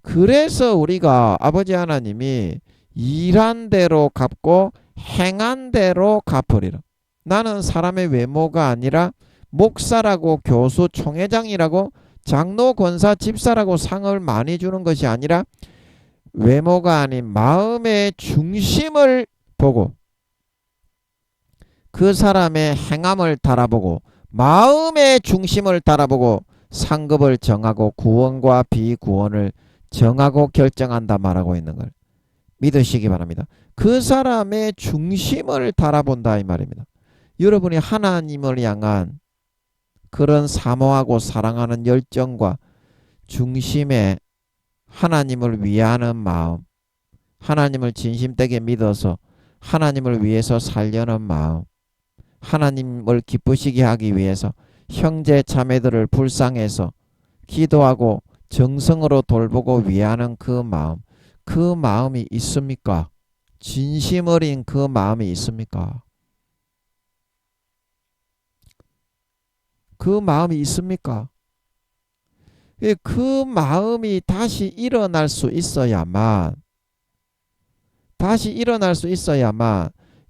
그래서 우리가 아버지 하나님이 일한 대로 갚고 행한 대로 갚으리라. 나는 사람의 외모가 아니라 목사라고 교수 총회장이라고 장로 권사 집사라고 상을 많이 주는 것이 아니라 외모가 아닌 마음의 중심을 보고 그 사람의 행함을 달아보고 마음의 중심을 달아보고 상급을 정하고 구원과 비구원을 정하고 결정한다 말하고 있는 걸 믿으시기 바랍니다. 그 사람의 중심을 달아본다 이 말입니다. 여러분이 하나님을 향한 그런 사모하고 사랑하는 열정과 중심에 하나님을 위하는 마음, 하나님을 진심되게 믿어서 하나님을 위해서 살려는 마음, 하나님을 기쁘시게 하기 위해서 형제 자매들을 불쌍해서 기도하고 정성으로 돌보고 위하는 그 마음이 있습니까? 진심 어린 그 마음이 있습니까? 그 마음이 있습니까? 그 마음이 다시 일어날 수 있어야만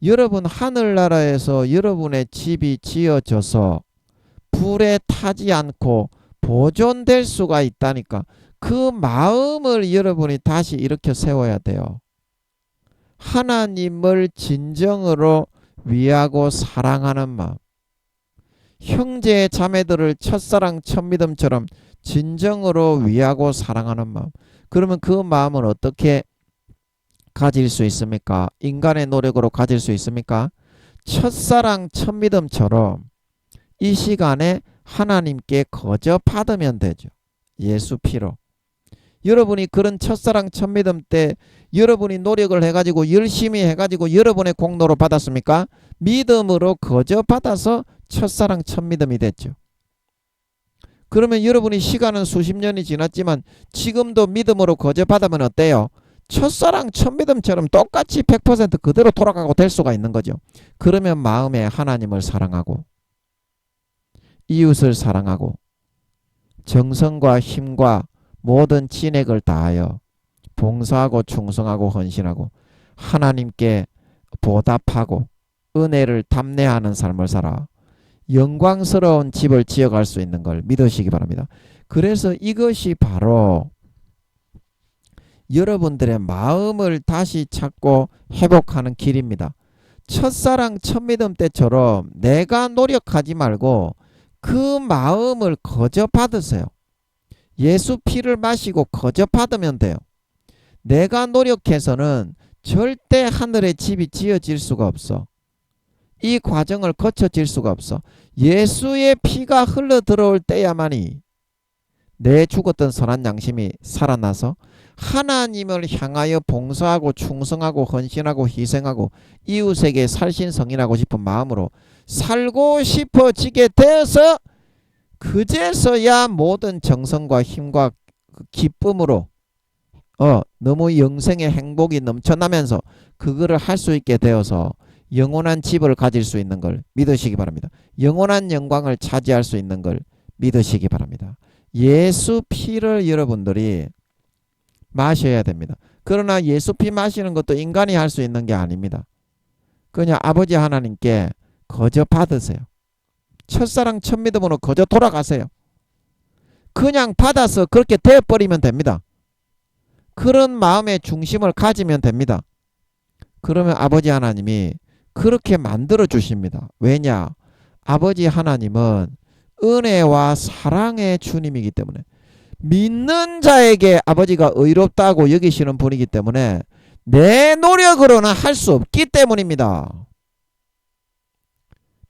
여러분 하늘나라에서 여러분의 집이 지어져서 불에 타지 않고 보존될 수가 있다니까. 그 마음을 여러분이 다시 일으켜 세워야 돼요. 하나님을 진정으로 위하고 사랑하는 마음, 형제 자매들을 첫사랑 첫믿음처럼 진정으로 위하고 사랑하는 마음. 그러면 그 마음은 어떻게 가질 수 있습니까? 인간의 노력으로 가질 수 있습니까? 첫사랑 첫믿음처럼 이 시간에 하나님께 거저 받으면 되죠. 예수 피로. 여러분이 그런 첫사랑 첫믿음 때 여러분이 노력을 해가지고 열심히 해가지고 여러분의 공로로 받았습니까? 믿음으로 거저 받아서 첫사랑 첫믿음이 됐죠. 그러면 여러분이 시간은 수십 년이 지났지만 지금도 믿음으로 거저 받으면 어때요? 첫사랑 첫믿음처럼 똑같이 100% 그대로 돌아가고 될 수가 있는 거죠. 그러면 마음에 하나님을 사랑하고 이웃을 사랑하고 정성과 힘과 모든 진액을 다하여 봉사하고 충성하고 헌신하고 하나님께 보답하고 은혜를 담내하는 삶을 살아 영광스러운 집을 지어갈 수 있는 걸 믿으시기 바랍니다. 그래서 이것이 바로 여러분들의 마음을 다시 찾고 회복하는 길입니다. 첫사랑 첫믿음 때처럼 내가 노력하지 말고 그 마음을 거저 받으세요. 예수 피를 마시고 거저 받으면 돼요. 내가 노력해서는 절대 하늘의 집이 지어질 수가 없어. 이 과정을 거쳐질 수가 없어. 예수의 피가 흘러 들어올 때야만이 내 죽었던 선한 양심이 살아나서 하나님을 향하여 봉사하고 충성하고 헌신하고 희생하고 이웃에게 살신성인하고 싶은 마음으로 살고 싶어지게 되어서 그제서야 모든 정성과 힘과 기쁨으로 너무 영생의 행복이 넘쳐나면서 그거를 할 수 있게 되어서 영원한 집을 가질 수 있는 걸 믿으시기 바랍니다. 영원한 영광을 차지할 수 있는 걸 믿으시기 바랍니다. 예수 피를 여러분들이 마셔야 됩니다. 그러나 예수 피 마시는 것도 인간이 할 수 있는 게 아닙니다. 그냥 아버지 하나님께 거저 받으세요. 첫사랑 첫 믿음으로 거저 돌아가세요. 그냥 받아서 그렇게 되어버리면 됩니다. 그런 마음의 중심을 가지면 됩니다. 그러면 아버지 하나님이 그렇게 만들어 주십니다. 왜냐? 아버지 하나님은 은혜와 사랑의 주님이기 때문에 믿는 자에게 아버지가 의롭다고 여기시는 분이기 때문에 내 노력으로는 할 수 없기 때문입니다.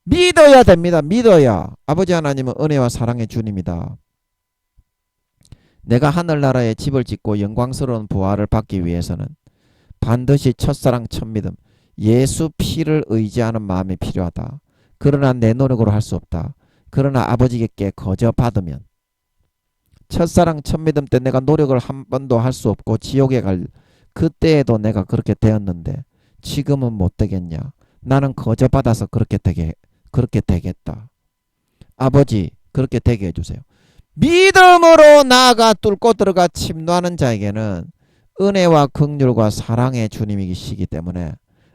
믿어야 됩니다. 믿어야. 아버지 하나님은 은혜와 사랑의 주님이다. 내가 하늘나라에 집을 짓고 영광스러운 부활을 받기 위해서는 반드시 첫사랑 첫믿음 예수 피를 의지하는 마음이 필요하다. 그러나 내 노력으로 할 수 없다. 그러나 아버지께 거저 받으면 첫사랑 첫믿음 때 내가 노력을 한 번도 할 수 없고 지옥에 갈 그때에도 내가 그렇게 되었는데 지금은 못 되겠냐. 나는 거저 받아서 그렇게 되겠다. 아버지 그렇게 되게 해주세요. 믿음으로 나아가 뚫고 들어가 침노하는 자에게는 은혜와 긍휼과 사랑의 주님이시기 때문에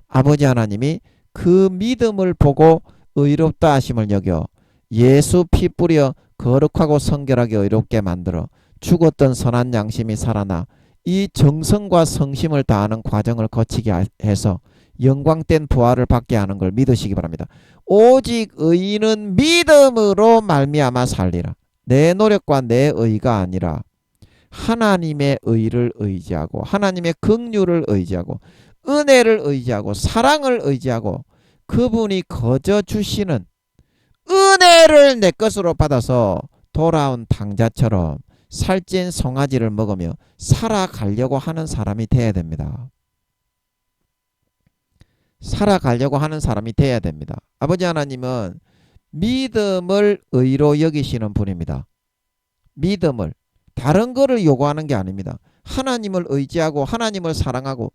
아버지 하나님이 그 믿음을 보고 의롭다 하심을 여겨 예수 피 뿌려 거룩하고 성결하게 의롭게 만들어 죽었던 선한 양심이 살아나 이 정성과 성심을 다하는 과정을 거치게 해서 영광된 부활을 받게 하는 걸 믿으시기 바랍니다. 오직 의인은 믿음으로 말미암아 살리라. 내 노력과 내 의가 아니라 하나님의 의를 의지하고 하나님의 긍휼을 의지하고 은혜를 의지하고 사랑을 의지하고 그분이 거저 주시는 은혜를 내 것으로 받아서 돌아온 탕자처럼 살찐 송아지를 먹으며 살아가려고 하는 사람이 돼야 됩니다. 살아가려고 하는 사람이 돼야 됩니다. 아버지 하나님은 믿음을 의로 여기시는 분입니다. 믿음을 다른 거를 요구하는 게 아닙니다. 하나님을 의지하고 하나님을 사랑하고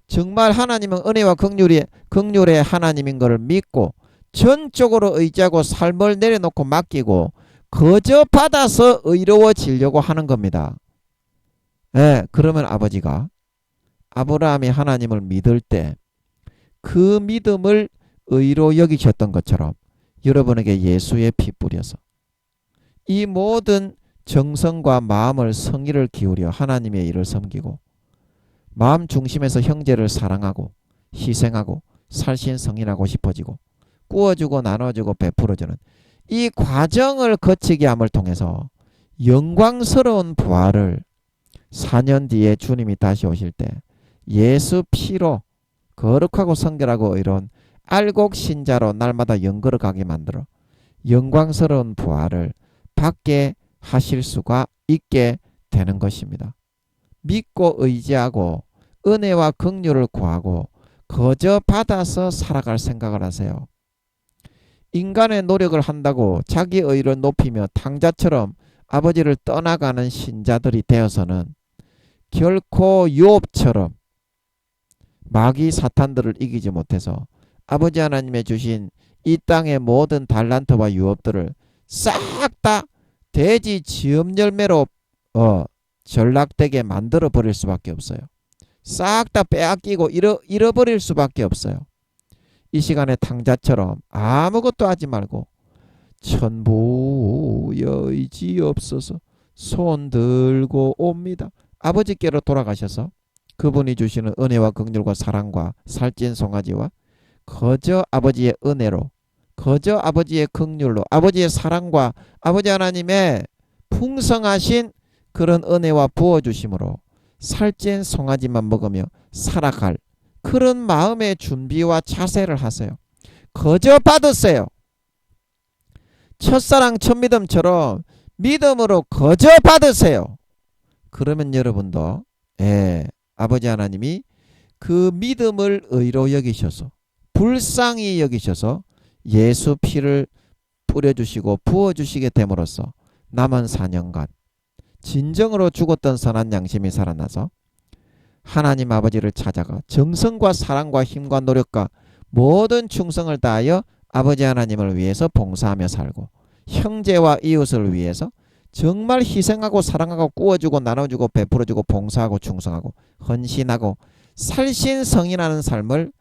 정말 하나님은 은혜와 긍휼의 하나님인 것을 믿고 전적으로 의지하고 삶을 내려놓고 맡기고 거저 받아서 의로워지려고 하는 겁니다. 그러면 아버지가 아브라함이 하나님을 믿을 때 그 믿음을 의로 여기셨던 것처럼 여러분에게 예수의 피 뿌려서 이 모든 정성과 마음을 성의를 기울여 하나님의 일을 섬기고 마음 중심에서 형제를 사랑하고 희생하고 살신성인하고 싶어지고 꾸어주고 나눠주고 베풀어주는 이 과정을 거치게 함을 통해서 영광스러운 부활을 4년 뒤에 주님이 다시 오실 때 예수 피로 거룩하고 성결하고 의로운 알곡 신자로 날마다 영걸어가게 만들어 영광스러운 부활을 받게 하실 수가 있게 되는 것입니다. 믿고 의지하고 은혜와 긍휼을 구하고 거저 받아서 살아갈 생각을 하세요. 인간의 노력을 한다고 자기 의를 높이며 탕자처럼 아버지를 떠나가는 신자들이 되어서는 결코 유업처럼 마귀 사탄들을 이기지 못해서 아버지 하나님의 주신 이 땅의 모든 달란트와 유업들을 싹 다 돼지 지음 열매로 전락되게 만들어 버릴 수밖에 없어요. 싹 다 빼앗기고 잃어버릴 수밖에 없어요. 이 시간에 탕자처럼 아무것도 하지 말고 천부여의지없어서 손 들고 옵니다. 아버지께로 돌아가셔서 그분이 주시는 은혜와 긍휼과 사랑과 살찐 송아지와 거저 아버지의 은혜로 거저 아버지의 긍휼로 아버지의 사랑과 아버지 하나님의 풍성하신 그런 은혜와 부어주심으로 살찐 송아지만 먹으며 살아갈 그런 마음의 준비와 자세를 하세요. 거저 받으세요. 첫사랑 첫믿음처럼 믿음으로 거저 받으세요. 그러면 여러분도 예, 아버지 하나님이 그 믿음을 의로 여기셔서 불쌍히 여기셔서 예수 피를 뿌려주시고 부어주시게 됨으로써 남은 4년간 진정으로 죽었던 선한 양심이 살아나서 하나님 아버지를 찾아가 정성과 사랑과 힘과 노력과 모든 충성을 다하여 아버지 하나님을 위해서 봉사하며 살고 형제와 이웃을 위해서 정말 희생하고 사랑하고 구워주고 나눠주고 베풀어주고 봉사하고 충성하고 헌신하고 살신성인하는 삶을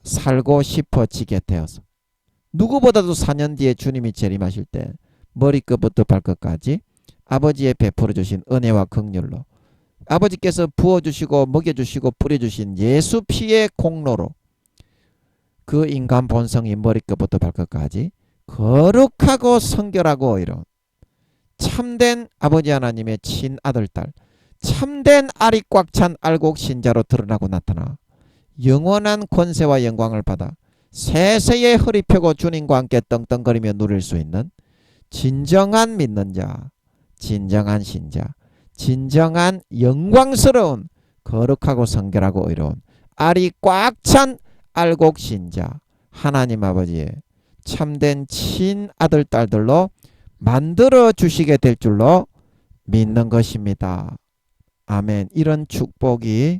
살고 싶어지게 되어서 누구보다도 4년 뒤에 주님이 재림하실 때 머리끝부터 발끝까지 아버지의 베풀어주신 은혜와 긍휼로 아버지께서 부어주시고 먹여주시고 뿌려주신 예수 피의 공로로 그 인간 본성이 머리끝부터 발끝까지 거룩하고 성결하고 이런 참된 아버지 하나님의 친아들 딸 참된 알이 꽉 찬 알곡 신자로 드러나고 나타나 영원한 권세와 영광을 받아 세세에 허리 펴고 주님과 함께 떵떵거리며 누릴 수 있는 진정한 믿는 자, 진정한 신자, 진정한 영광스러운 거룩하고 성결하고 의로운 알이 꽉 찬 알곡 신자 하나님 아버지의 참된 친아들 딸들로 만들어 주시게 될 줄로 믿는 것입니다. 아멘. 이런 축복이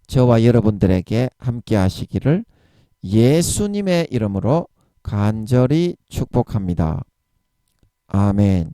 저와 여러분들에게 함께 하시기를 예수님의 이름으로 간절히 축복합니다. 아멘.